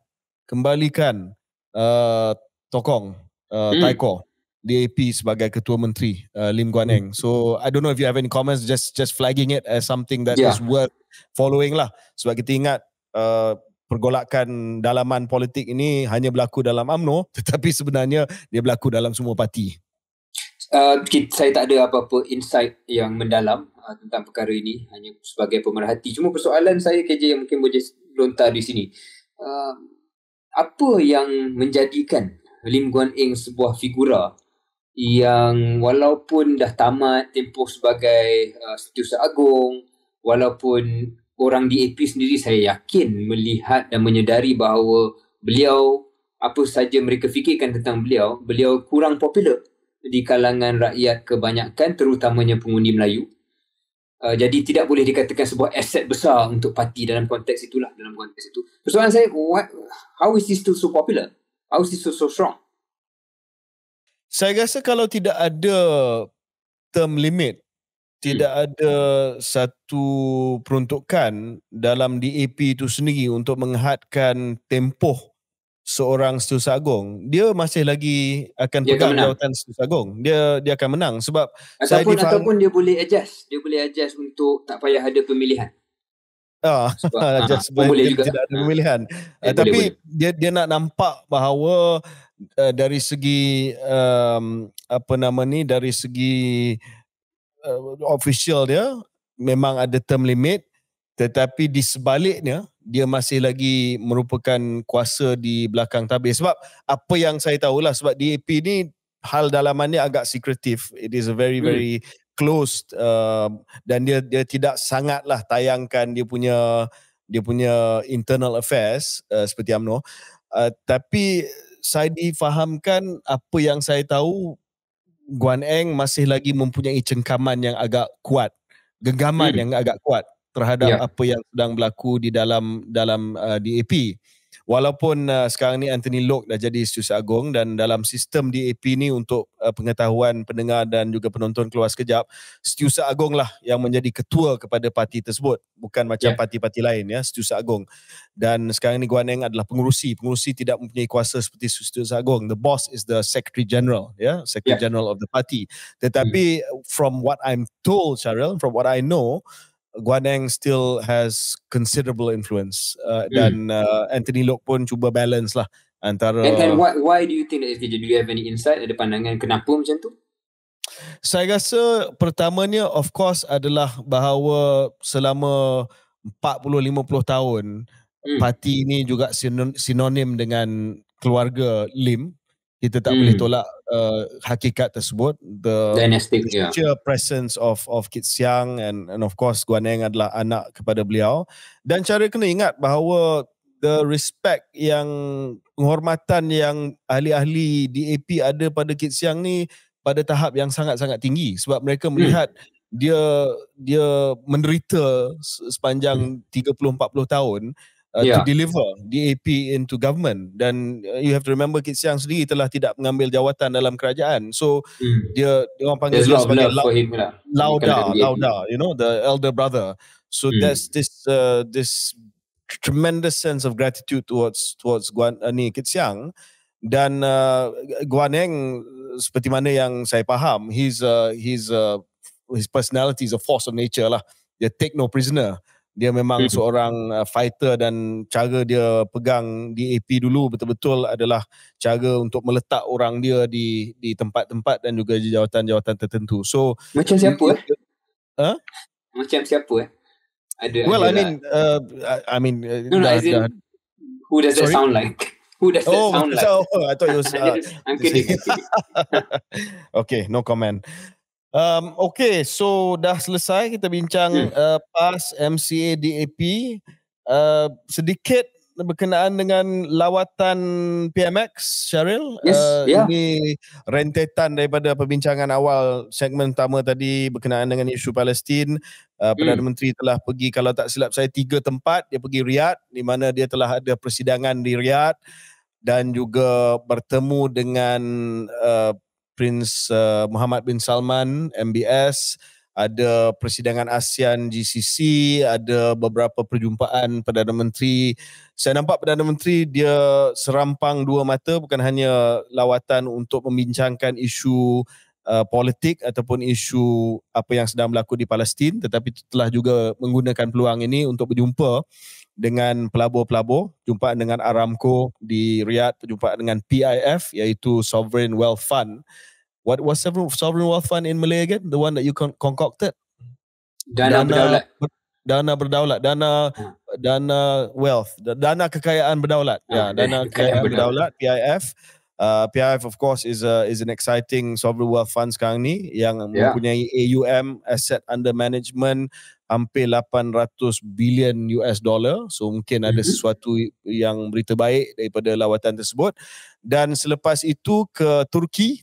Tokong Taiko DAP sebagai Ketua Menteri Lim Guan Eng. So I don't know if you have any comments, just flagging it as something that is worth following lah, sebab kita ingat pergolakan dalaman politik ini hanya berlaku dalam UMNO, tetapi sebenarnya dia berlaku dalam semua parti. Saya tak ada apa-apa insight yang mendalam tentang perkara ini, hanya sebagai pemerhati. Cuma persoalan saya KJ yang mungkin boleh lontar di sini, apa yang menjadikan Lim Guan Eng sebuah figura yang walaupun dah tamat tempoh sebagai Setiausaha Agong, walaupun orang DAP sendiri saya yakin melihat dan menyedari bahawa beliau, apa saja mereka fikirkan tentang beliau kurang popular di kalangan rakyat kebanyakan, terutamanya pengundi Melayu. Jadi tidak boleh dikatakan sebuah aset besar untuk parti dalam konteks itulah, dalam konteks itu. Persoalan saya, how is this still so popular? How is this so strong? Saya rasa kalau tidak ada term limit, tidak ada satu peruntukan dalam DAP itu sendiri untuk menghadkan tempoh seorang Setiausaha Agong, dia masih lagi akan pegang jawatan Setiausaha Agong. Dia akan menang sebab ataupun dia boleh adjust untuk tak payah ada pemilihan. Boleh juga tidak ada pemilihan. Tapi boleh. Dia nak nampak bahawa dari segi dari segi official dia memang ada term limit, tetapi di sebaliknya dia masih lagi merupakan kuasa di belakang tabir. Sebab apa yang saya tahulah, sebab DAP ni hal dalamannya agak secretive. It is a very very closed dan dia tidak sangatlah tayangkan dia punya internal affairs seperti UMNO. Tapi saya difahamkan, apa yang saya tahu, Guan Eng masih lagi mempunyai cengkaman yang agak kuat, genggaman yang agak kuat terhadap apa yang sedang berlaku di dalam DAP. Walaupun sekarang ni Anthony Loke dah jadi Setiausaha Agong, dan dalam sistem DAP ni, untuk pengetahuan pendengar dan juga penonton keluar sekejap, Setiausaha Agong lah yang menjadi ketua kepada parti tersebut, bukan macam parti-parti lain ya, Setiausaha Agong. Dan sekarang ni Guan Eng adalah pengurusi tidak mempunyai kuasa seperti Setiausaha Agong. The boss is the Secretary General, Secretary General of the party. Tetapi from what I'm told, Syaril, from what I know, Guan Eng still has considerable influence dan Anthony Loke pun cuba balance lah antara. And why do you think that is? Do you have any insight, ada pandangan kenapa macam tu? Saya rasa pertamanya of course adalah bahawa selama 40-50 tahun parti ini juga sinonim dengan keluarga Lim. Kita tak boleh tolak hakikat tersebut, the sheer presence of Kit Siang and of course Guan Eng adalah anak kepada beliau. Dan cara kena ingat bahawa the respect yang penghormatan yang ahli-ahli DAP ada pada Kit Siang ni pada tahap yang sangat-sangat tinggi sebab mereka melihat dia menderita sepanjang 30-40 tahun to deliver DAP into government, dan you have to remember Kit Siang sendiri telah tidak mengambil jawatan dalam kerajaan, so dia orang panggil dia sebagai lauda, you know, the elder brother. So there's this tremendous sense of gratitude towards Kit Siang. Dan Guan Eng, seperti mana yang saya faham, his personality is a force of nature lah. Dia take no prisoner. Dia memang seorang fighter, dan cara dia pegang DAP dulu betul-betul adalah cara untuk meletak orang dia di tempat-tempat dan juga di jawatan-jawatan tertentu. So macam siapa Macam siapa I mean who does that sound like? Who does that sound like? I thought it was I'm kidding. Okay, no comment. Okay, so dah selesai kita bincang PAS, MCA, DAP. Sedikit berkenaan dengan lawatan PMX, Syaril. Ini rentetan daripada perbincangan awal segmen pertama tadi berkenaan dengan isu Palestin. Perdana Menteri telah pergi, kalau tak silap saya, 3 tempat. Dia pergi Riyadh, di mana dia telah ada persidangan di Riyadh, dan juga bertemu dengan Prince Muhammad bin Salman, MBS, ada persidangan ASEAN GCC, ada beberapa perjumpaan Perdana Menteri. Saya nampak Perdana Menteri dia serampang 2 mata, bukan hanya lawatan untuk membincangkan isu politik ataupun isu apa yang sedang berlaku di Palestin, tetapi telah juga menggunakan peluang ini untuk berjumpa dengan pelabur-pelabur, jumpaan dengan Aramco di Riyadh, perjumpaan dengan PIF iaitu Sovereign Wealth Fund. What was Sovereign Wealth Fund in Malay again? The one that you concocted? Dana Berdaulat. Dana Berdaulat, Dana Wealth, Dana Kekayaan Berdaulat. Dana Kekayaan Berdaulat, PIF. PIF of course is an exciting sovereign wealth fund sekarang ni yang mempunyai AUM, asset under management, hampir 800 bilion US dollar. So mungkin ada sesuatu yang berita baik daripada lawatan tersebut. Dan selepas itu ke Turki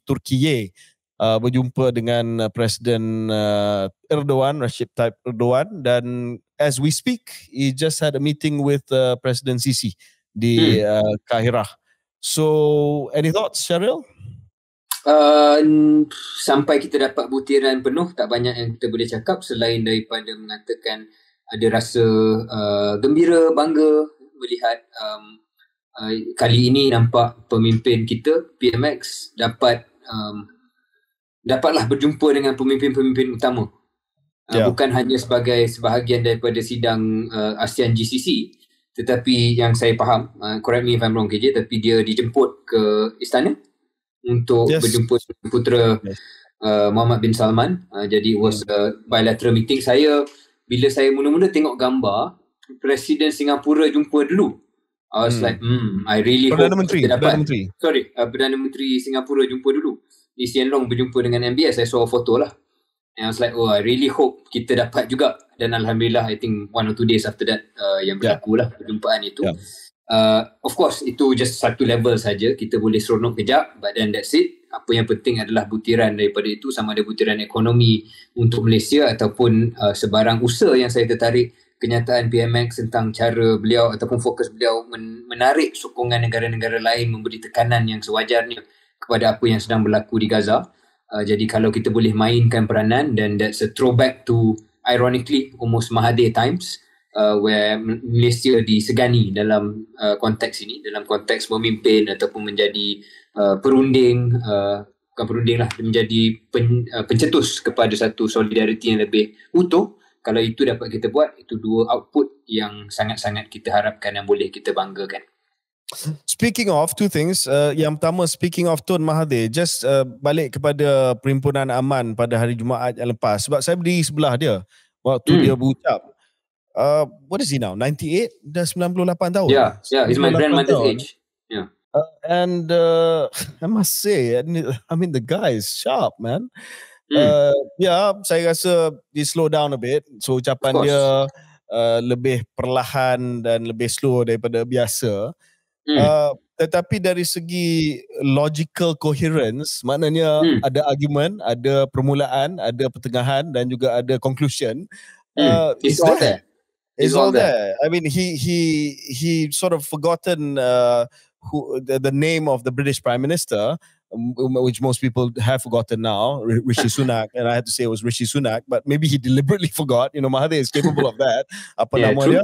berjumpa dengan Presiden Erdogan, Recep Tayyip Erdogan, dan as we speak he just had a meeting with Presiden Sisi di Kahirah. So any thoughts, Syaril? Sampai kita dapat butiran penuh, tak banyak yang kita boleh cakap selain daripada mengatakan ada rasa gembira, bangga melihat kali ini nampak pemimpin kita PMX dapatlah berjumpa dengan pemimpin-pemimpin utama. Bukan hanya sebagai sebahagian daripada sidang ASEAN GCC, tetapi yang saya faham, correct me if I'm wrong KJ, tapi dia dijemput ke istana untuk berjumpa dengan putera Muhammad bin Salman. Jadi it was a bilateral meeting. Bila saya mula-mula tengok gambar Presiden Singapura jumpa dulu, I was like, I really hope kita dapat. Perdana Menteri Singapura jumpa dulu. Lee Hsien Loong berjumpa dengan MBS. Saya saw foto lah. And I was like, I really hope kita dapat juga. Dan Alhamdulillah, I think 1 or 2 days after that, yang berlaku lah perjumpaan itu. Of course, itu just satu level saja. Kita boleh seronok kejap, but then that's it. Apa yang penting adalah butiran daripada itu, sama ada butiran ekonomi untuk Malaysia ataupun sebarang usaha yang saya tertarik. Kenyataan PMX tentang cara beliau ataupun fokus beliau menarik sokongan negara-negara lain, memberi tekanan yang sewajarnya kepada apa yang sedang berlaku di Gaza. Jadi kalau kita boleh mainkan peranan, then that's a throwback to, ironically, almost Mahathir times, where Malaysia disegani dalam konteks ini, dalam konteks memimpin ataupun menjadi perunding, bukan perunding lah, menjadi pencetus kepada satu solidariti yang lebih utuh. Kalau itu dapat kita buat, itu 2 output yang sangat-sangat kita harapkan dan boleh kita banggakan. Speaking of 2 things, yang pertama, speaking of Tun Mahathir, just balik kepada Perhimpunan Aman pada hari Jumaat yang lepas, sebab saya berdiri sebelah dia waktu dia berucap. What is he now? 98? Dah 98 tahun? Yeah, he's my grandmother's age. And I must say, I mean the guy is sharp, man. Saya rasa dia slow down a bit. So ucapan dia lebih perlahan dan lebih slow daripada biasa. Tetapi dari segi logical coherence, maknanya ada argument, ada permulaan, ada pertengahan dan juga ada conclusion. It's all there. It's all there. I mean, he sort of forgotten who the name of the British Prime Minister, which most people have forgotten now, Rishi Sunak, and I had to say it was Rishi Sunak, but maybe he deliberately forgot. You know, Mahathir is capable of that. Apa nama dia?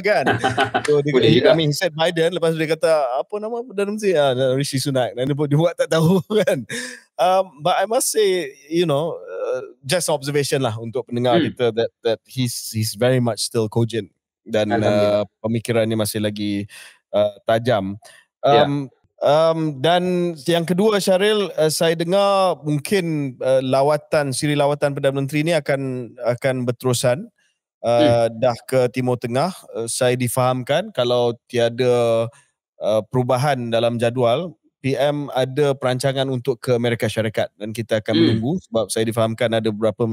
Kan? So I mean, he said Biden, lepas tu dia kata apa nama Perdana Menteri? Rishi Sunak. Dan dia buat tak tahu kan. But I must say, you know, just observation lah untuk pendengar kita that he's very much still cogent dan pemikirannya masih lagi tajam. Dan yang kedua, Syaril, saya dengar mungkin siri lawatan Perdana Menteri ini akan berterusan dah ke Timur Tengah. Saya difahamkan kalau tiada perubahan dalam jadual, PM ada perancangan untuk ke Amerika Syarikat dan kita akan menunggu sebab saya difahamkan ada beberapa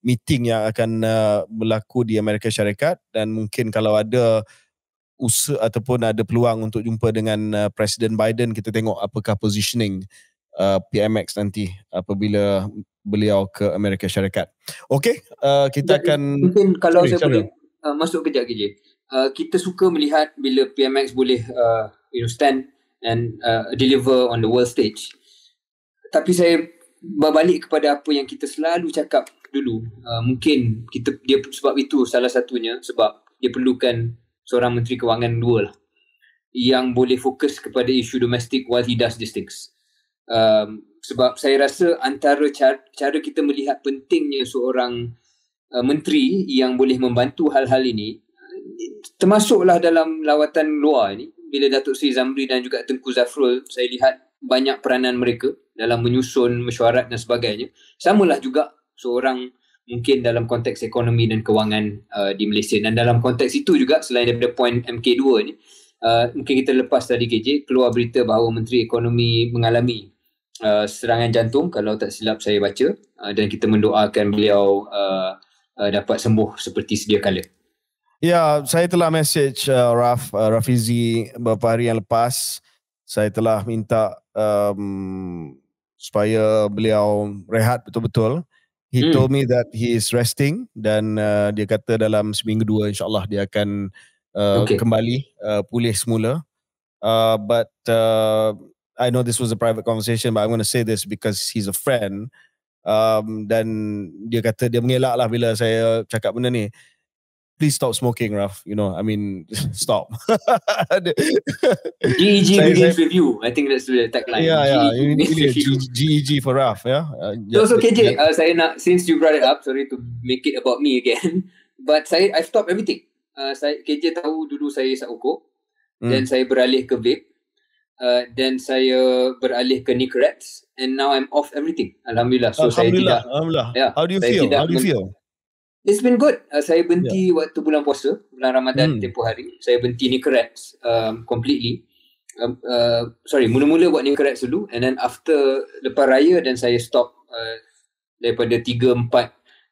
meeting yang akan berlaku di Amerika Syarikat dan mungkin kalau ada usaha ataupun ada peluang untuk jumpa dengan Presiden Biden, kita tengok apakah positioning PMX nanti apabila beliau ke Amerika Syarikat. Okey, kita akan mungkin kalau saya boleh masuk kejap KJ. Kita suka melihat bila PMX boleh stand and deliver on the world stage. Tapi saya berbalik kepada apa yang kita selalu cakap dulu. Mungkin dia sebab itu salah satunya sebab dia perlukan seorang Menteri Kewangan dua lah, yang boleh fokus kepada isu domestik while he does these things. Sebab saya rasa antara cara kita melihat pentingnya seorang menteri yang boleh membantu hal-hal ini, termasuklah dalam lawatan luar ini, bila Datuk Seri Zamri dan juga Tengku Zafrul, saya lihat banyak peranan mereka dalam menyusun mesyuarat dan sebagainya. Samalah juga seorang mungkin dalam konteks ekonomi dan kewangan di Malaysia. Dan dalam konteks itu juga, selain daripada poin MK2 ni, mungkin kita lepas tadi KJ, keluar berita bahawa Menteri Ekonomi mengalami serangan jantung, kalau tak silap saya baca, dan kita mendoakan beliau dapat sembuh seperti sedia kala. Ya, saya telah message Rafizi beberapa hari yang lepas. Saya telah minta supaya beliau rehat betul-betul. He told me that he is resting dan dia kata dalam seminggu dua insyaAllah dia akan kembali pulih semula. But I know this was a private conversation, but I'm going to say this because he's a friend. Dan dia kata dia mengelak lah bila saya cakap benda ni. Please stop smoking, Raf. You know, I mean, stop. GEG begins with you. I think that's the tagline. Yeah. GEG for Raf, yeah. So KJ, saya nak, since you brought it up, sorry to make it about me again, but I stopped everything. KJ tahu dulu saya isap rokok, then saya beralih ke vape, then saya beralih ke Nicorette, and now I'm off everything. Alhamdulillah. So Alhamdulillah. Yeah, How do you feel? It's been good. Saya berhenti waktu bulan puasa, bulan Ramadan tempoh hari. Saya berhenti Nicorette completely. Mula-mula buat Nicorette dulu, and then after lepas raya, dan saya stop daripada 3-4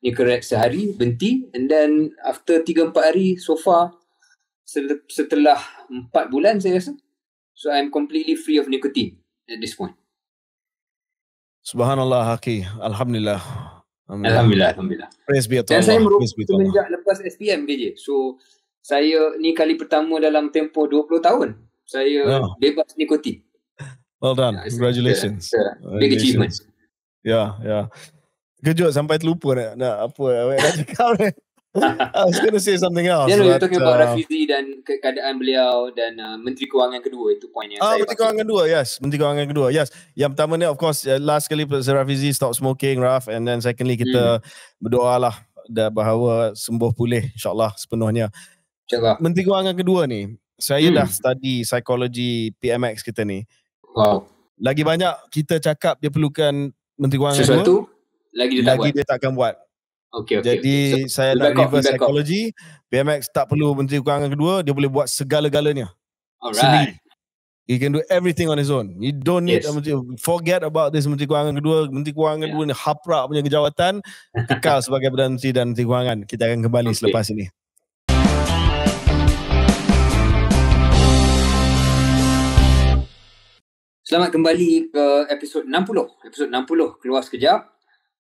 Nicorette sehari, berhenti, and then after 3-4 hari, so far setelah 4 bulan saya rasa, so I'm completely free of nicotine at this point. Subhanallah, Haki. Alhamdulillah. Alhamdulillah. Praise be to Allah. Dan saya merokok semenjak lepas SPM KJ. So saya ni kali pertama dalam tempoh 20 tahun saya bebas nikotin. Well done. Congratulations. Big achievement. Ya. Kejut sampai terlupa nak apa awak nak cakap ni. I was going to say something else. You're talking about Rafizi dan keadaan beliau dan Menteri Kewangan kedua, itu poin yang saya Menteri Kewangan kedua, yes. Menteri Kewangan kedua, yes. Yang pertama ni, of course, last kali Rafizi stop smoking, Raf, and then secondly kita berdoalah bahawa sembuh pulih, insyaAllah sepenuhnya. InsyaAllah. Menteri Kewangan kedua ni, saya dah study psikologi PMX kita ni. Wow. Lagi banyak kita cakap dia perlukan Menteri Kewangan sesuatu, lagi dia takkan buat. Okay. Jadi saya nak reverse psychology. PMX tak perlu Menteri Kewangan kedua, dia boleh buat segala-galanya. Alright. He can do everything on his own. You don't need forget about this Menteri Kewangan kedua. Menteri Kewangan kedua ni haprak punya kejawatan, kekal sebagai Perdana Menteri dan Menteri Kewangan. Kita akan kembali selepas ini. Selamat kembali ke episod 60. Episod 60 keluar sekejap.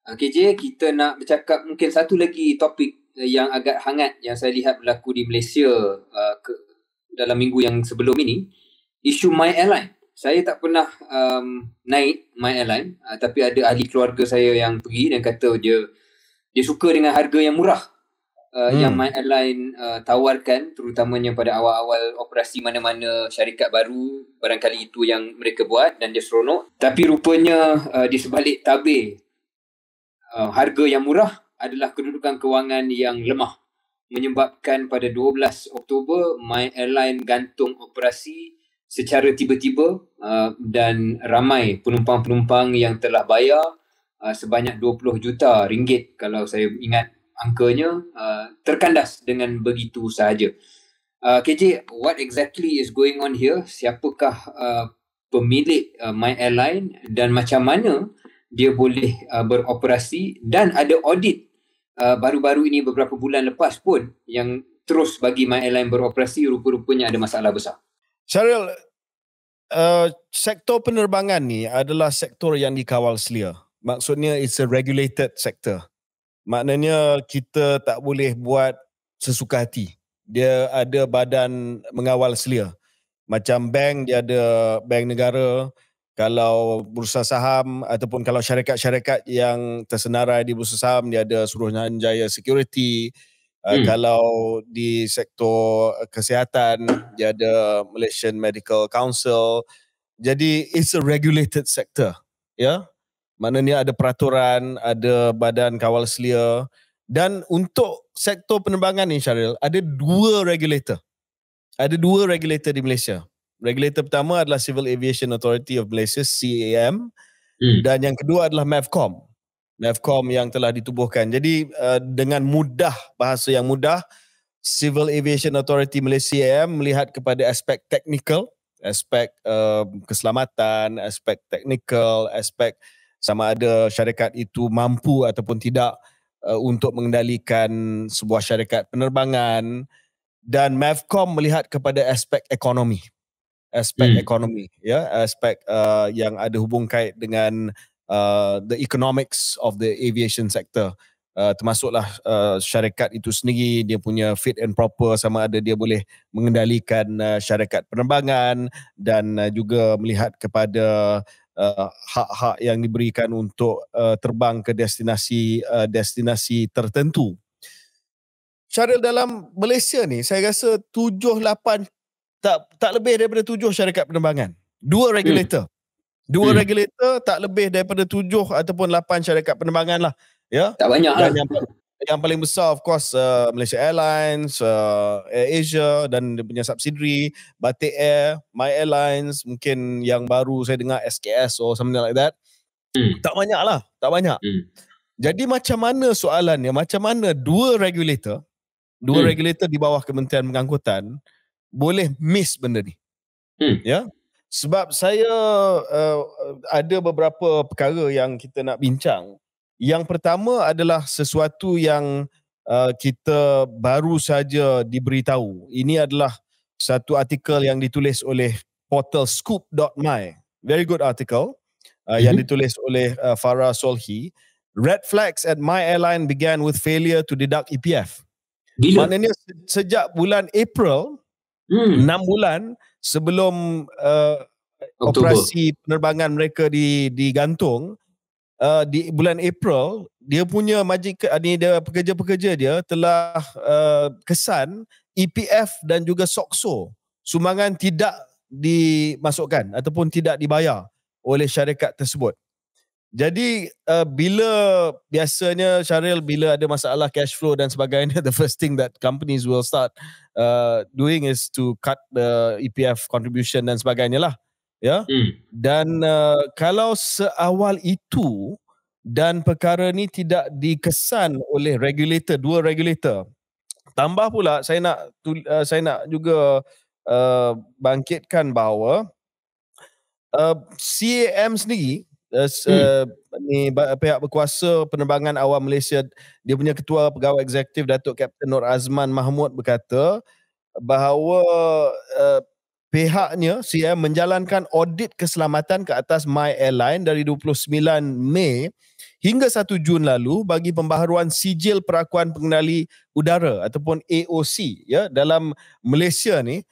KJ, kita nak bercakap mungkin satu lagi topik yang agak hangat yang saya lihat berlaku di Malaysia dalam minggu yang sebelum ini. Isu My Airline. Saya tak pernah naik My Airline, tapi ada ahli keluarga saya yang pergi dan kata dia suka dengan harga yang murah yang My Airline tawarkan, terutamanya pada awal-awal operasi mana-mana syarikat baru, barangkali itu yang mereka buat dan dia seronok. Tapi rupanya di sebalik tabir harga yang murah adalah kedudukan kewangan yang lemah, menyebabkan pada 12 Oktober My Airline gantung operasi secara tiba-tiba dan ramai penumpang-penumpang yang telah bayar sebanyak 20 juta ringgit kalau saya ingat angkanya, terkandas dengan begitu sahaja. KJ, what exactly is going on here? Siapakah pemilik My Airline dan macam mana dia boleh beroperasi, dan ada audit baru-baru ini beberapa bulan lepas pun yang terus bagi My Airline beroperasi rupa-rupanya ada masalah besar. Syaril, sektor penerbangan ni adalah sektor yang dikawal selia. Maksudnya it's a regulated sector. Maknanya kita tak boleh buat sesuka hati. Dia ada badan mengawal selia. Macam bank, dia ada bank negara. Kalau bursa saham ataupun kalau syarikat-syarikat yang tersenarai di bursa saham, dia ada Suruhanjaya Security. Kalau di sektor kesihatan, dia ada Malaysian Medical Council. Jadi it's a regulated sector, ya. Maknanya ada peraturan, ada badan kawal selia. Dan untuk sektor penerbangan ni, Syaril, ada dua regulator. Ada dua regulator di Malaysia. Regulator pertama adalah Civil Aviation Authority of Malaysia, CAM. Dan yang kedua adalah MAVCOM. MAVCOM yang telah ditubuhkan. Jadi dengan mudah, bahasa yang mudah, Civil Aviation Authority Malaysia CAM melihat kepada aspek teknikal, aspek keselamatan, aspek teknikal, aspek sama ada syarikat itu mampu ataupun tidak untuk mengendalikan sebuah syarikat penerbangan. Dan MAVCOM melihat kepada aspek ekonomi. Aspek ekonomi, ya, aspek yang ada hubung kait dengan the economics of the aviation sector, termasuklah syarikat itu sendiri, dia punya fit and proper, sama ada dia boleh mengendalikan syarikat penerbangan, dan juga melihat kepada hak-hak yang diberikan untuk terbang ke destinasi tertentu. Syaril, dalam Malaysia ni saya rasa 7-8 tak lebih daripada 7 syarikat penerbangan. Dua regulator. Dua regulator, tak lebih daripada 7 ataupun 8 syarikat penerbangan lah. Ya? Tak banyak lah. Yang paling besar of course Malaysia Airlines, Air Asia dan dia punya subsidiary, Batik Air, My Airlines, mungkin yang baru saya dengar SKS or something like that. Tak banyak lah. Tak banyak. Jadi macam mana soalannya, macam mana dua regulator di bawah Kementerian Pengangkutan boleh miss benda ni? Ya? Sebab saya ada beberapa perkara yang kita nak bincang. Yang pertama adalah sesuatu yang kita baru saja diberitahu. Ini adalah satu artikel yang ditulis oleh portal scoop.my. Very good article yang ditulis oleh Farah Solhi. Red flags at My Airline began with failure to deduct EPF. Maknanya sejak bulan April, 6 bulan sebelum operasi penerbangan mereka digantung, di bulan April, dia punya dia pekerja-pekerja dia telah kesan EPF dan juga SOCSO sumbangan tidak dimasukkan ataupun tidak dibayar oleh syarikat tersebut. Jadi biasanya Syaril, bila ada masalah cash flow dan sebagainya, the first thing that companies will start doing is to cut the EPF contribution dan sebagainya lah. Ya. Dan kalau seawal itu dan perkara ni tidak dikesan oleh regulator, dua regulator, tambah pula saya nak juga bangkitkan bahawa CAM sendiri ni pihak berkuasa penerbangan awam Malaysia, dia punya ketua pegawai eksekutif Datuk Kapten Nur Azman Mahmud berkata bahawa pihaknya CAM menjalankan audit keselamatan ke atas My Airline dari 29 Mei hingga 1 Jun lalu bagi pembaharuan sijil perakuan pengendali udara ataupun AOC ya. Dalam Malaysia ni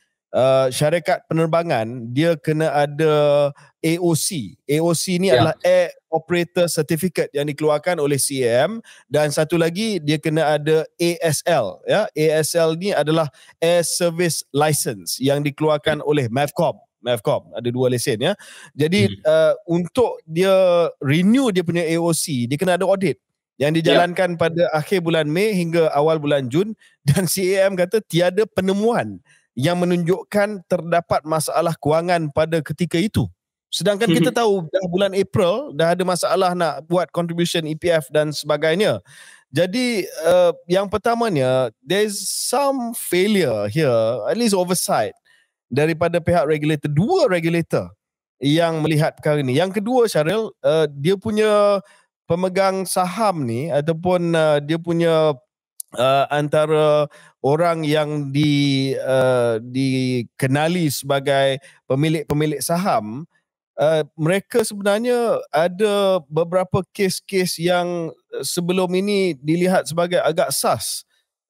syarikat penerbangan dia kena ada AOC. AOC ni adalah Air Operator Certificate yang dikeluarkan oleh CAM, dan satu lagi dia kena ada ASL ya. ASL ni adalah Air Service License yang dikeluarkan oleh Mavcom ada 2 lesen ya. Jadi untuk dia renew dia punya AOC, dia kena ada audit yang dijalankan pada akhir bulan Mei hingga awal bulan Jun, dan CAM kata tiada penemuan yang menunjukkan terdapat masalah kewangan pada ketika itu. Sedangkan kita tahu dah bulan April dah ada masalah nak buat contribution EPF dan sebagainya. Jadi yang pertamanya, there's some failure here, at least oversight daripada pihak regulator, 2 regulator yang melihat perkara ni. Yang kedua, Syaril, dia punya pemegang saham ni ataupun dia punya antara orang yang dikenali sebagai pemilik saham, mereka sebenarnya ada beberapa kes-kes yang sebelum ini dilihat sebagai agak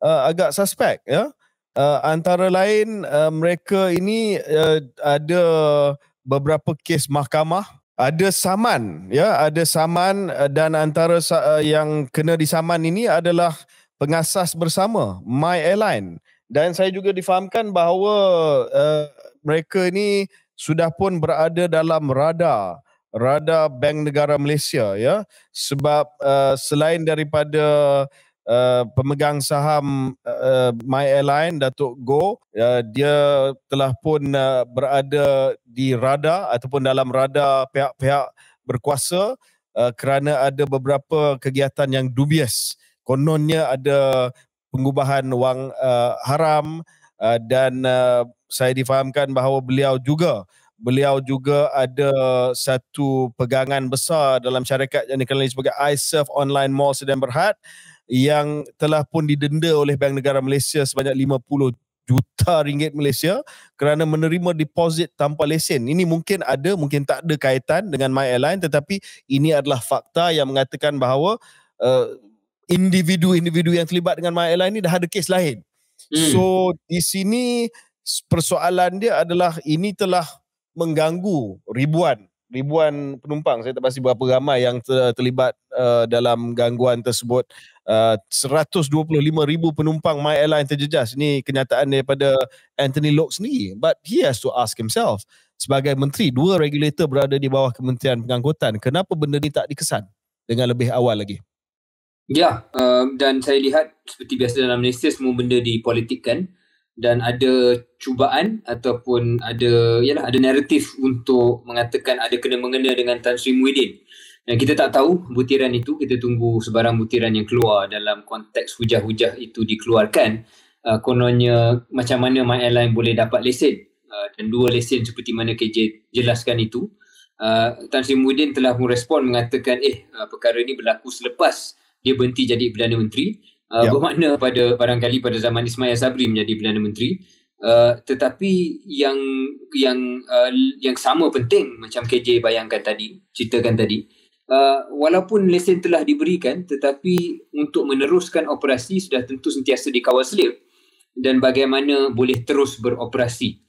agak suspek ya. Antara lain mereka ini ada beberapa kes mahkamah, ada saman ya, dan antara yang kena disaman ini adalah pengasas bersama My Airline, dan saya juga difahamkan bahawa mereka ini sudah pun berada dalam radar Bank Negara Malaysia ya, sebab selain daripada pemegang saham My Airline Datuk Goh, dia telah pun berada di radar ataupun dalam radar pihak-pihak berkuasa kerana ada beberapa kegiatan yang dubious. Kononnya ada pengubahan wang haram, dan saya difahamkan bahawa beliau juga ada satu pegangan besar dalam syarikat yang dikenali sebagai iSurf Online Mall Sedan Berhad yang telah pun didenda oleh Bank Negara Malaysia sebanyak 50 juta ringgit Malaysia kerana menerima deposit tanpa lesen. Ini mungkin ada, mungkin tak ada kaitan dengan My Airline, tetapi ini adalah fakta yang mengatakan bahawa individu-individu yang terlibat dengan My Airline ni dah ada kes lain. So di sini persoalan dia adalah ini telah mengganggu ribuan penumpang. Saya tak pasti berapa ramai yang terlibat dalam gangguan tersebut. 125,000 penumpang My Airline terjejas. Ini kenyataan daripada Anthony Loke sendiri. But he has to ask himself, sebagai menteri, 2 regulator berada di bawah Kementerian Pengangkutan, kenapa benda ni tak dikesan dengan lebih awal lagi? Ya, dan saya lihat seperti biasa dalam Malaysia semua benda dipolitikkan dan ada cubaan ataupun ada naratif untuk mengatakan ada kena-mengena dengan Tan Sri Muhyiddin. Dan kita tak tahu butiran itu, kita tunggu sebarang butiran yang keluar dalam konteks hujah-hujah itu dikeluarkan. Kononnya macam mana My Airline boleh dapat lesen, dan 2 lesen seperti mana KJ jelaskan itu. Tan Sri Muhyiddin telah merespon mengatakan perkara ini berlaku selepas dia berhenti jadi Perdana Menteri, bermakna barangkali pada zaman Ismail Sabri menjadi Perdana Menteri. Tetapi yang sama penting macam KJ ceritakan tadi, walaupun lesen telah diberikan, tetapi untuk meneruskan operasi sudah tentu sentiasa dikawal selip, dan bagaimana boleh terus beroperasi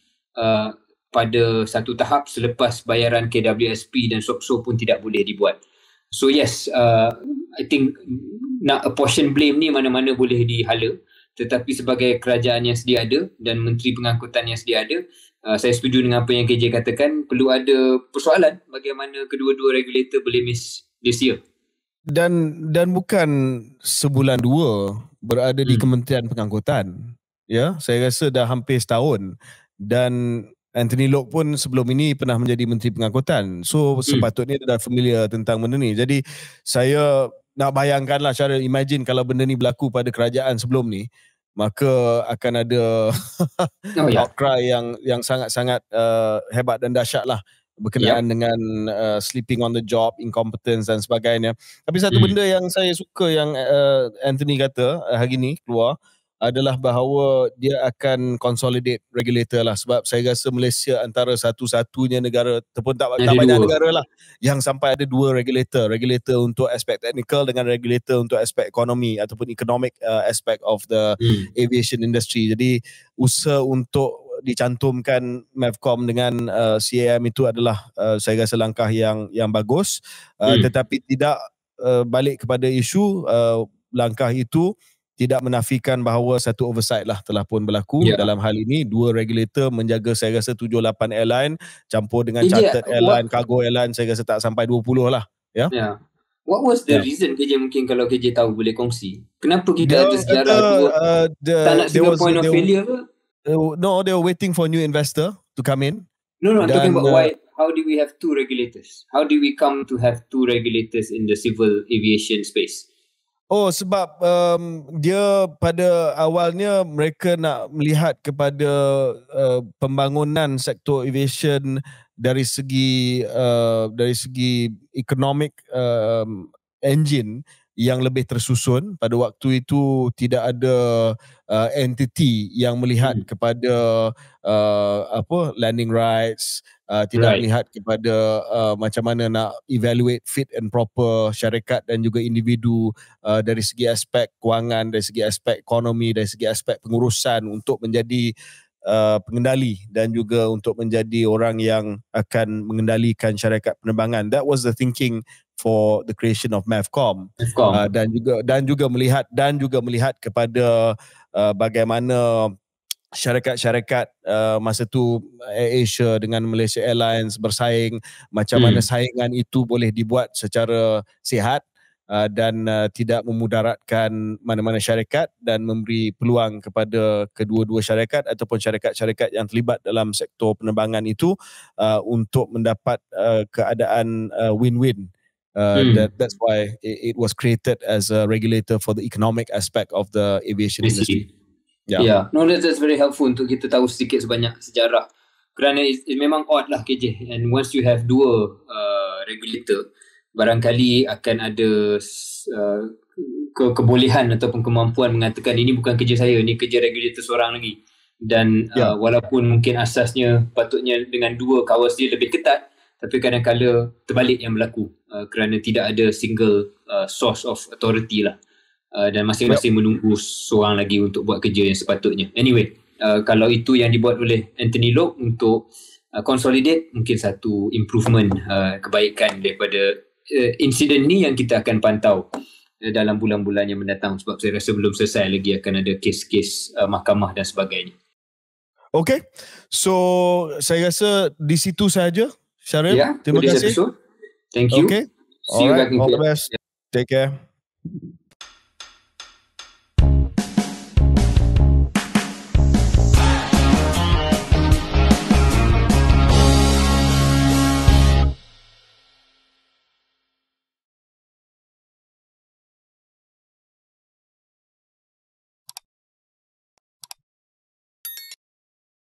pada satu tahap selepas bayaran KWSP dan SOPSO pun tidak boleh dibuat. So yes, I think nak apportion blame ni mana-mana boleh dihala, tetapi sebagai kerajaan yang sedia ada dan Menteri Pengangkutan yang sedia ada, saya setuju dengan apa yang KJ katakan, perlu ada persoalan bagaimana kedua-dua regulator boleh miss this year. Dan bukan sebulan 2 berada di Kementerian Pengangkutan. Ya, saya rasa dah hampir setahun, dan Anthony Loke pun sebelum ini pernah menjadi Menteri Pengangkutan. So sepatutnya dia dah familiar tentang benda ni. Jadi saya nak bayangkanlah, cara imagine kalau benda ni berlaku pada kerajaan sebelum ni, maka akan ada outcry yang sangat-sangat hebat dan dahsyat lah berkenaan dengan sleeping on the job, incompetence dan sebagainya. Tapi satu benda yang saya suka yang Anthony kata hari ni keluar adalah bahawa dia akan consolidate regulator lah, sebab saya rasa Malaysia antara satu-satunya negara ataupun tak banyak negara lah yang sampai ada dua regulator untuk aspek teknikal dengan regulator untuk aspek ekonomi ataupun economic aspect of the aviation industry. Jadi usaha untuk dicantumkan MAVCOM dengan CAM itu adalah saya rasa langkah yang bagus, tetapi tidak balik kepada isu langkah itu tidak menafikan bahawa satu oversight lah telah pun berlaku dalam hal ini. Dua regulator menjaga saya rasa 7-8 airline campur dengan chartered airline, cargo airline, saya rasa tak sampai 20 lah. What was the reason KJ, mungkin kalau KJ tahu boleh kongsi? Kenapa kita ada sejarah dua? Tak nak single point of failure ke? No, they were waiting for new investor to come in. No, I'm talking about why. How did we have two regulators? How did we come to have two regulators in the civil aviation space? Oh, sebab dia pada awalnya mereka nak melihat kepada pembangunan sektor aviation dari segi economic engine yang lebih tersusun. Pada waktu itu tidak ada entity yang melihat kepada landing rights, tidak melihat kepada macam mana nak evaluate fit and proper syarikat dan juga individu dari segi aspek kewangan, dari segi aspek ekonomi, dari segi aspek pengurusan untuk menjadi pengendali dan juga untuk menjadi orang yang akan mengendalikan syarikat penerbangan. That was the thinking for the creation of MAVCOM. Dan juga melihat kepada bagaimana syarikat-syarikat masa tu AirAsia dengan Malaysia Airlines bersaing, macam mana saingan itu boleh dibuat secara sihat dan tidak memudaratkan mana-mana syarikat dan memberi peluang kepada kedua-dua syarikat ataupun syarikat-syarikat yang terlibat dalam sektor penerbangan itu untuk mendapat keadaan win-win. That's why it was created as a regulator for the economic aspect of the aviation industry. No, that's very helpful untuk kita tahu sedikit sebanyak sejarah. Kerana it memang odd lah KJ. And once you have dua regulator, barangkali akan ada kebolehan ataupun kemampuan mengatakan ini bukan kerja saya, ini kerja regulator seorang lagi. Dan walaupun mungkin asasnya patutnya dengan dua kawas dia lebih ketat, tapi kadang-kadang terbalik yang berlaku kerana tidak ada single source of authority lah. Dan masing-masing menunggu seorang lagi untuk buat kerja yang sepatutnya. Anyway, kalau itu yang dibuat oleh Anthony Loke untuk consolidate, mungkin satu improvement, kebaikan daripada insiden ni yang kita akan pantau dalam bulan-bulan yang mendatang, sebab saya rasa belum selesai lagi, akan ada kes-kes mahkamah dan sebagainya. Okay, so saya rasa di situ sahaja, Syaril. Terima kasih. Thank you. Okay, see you back in all the best. Take care.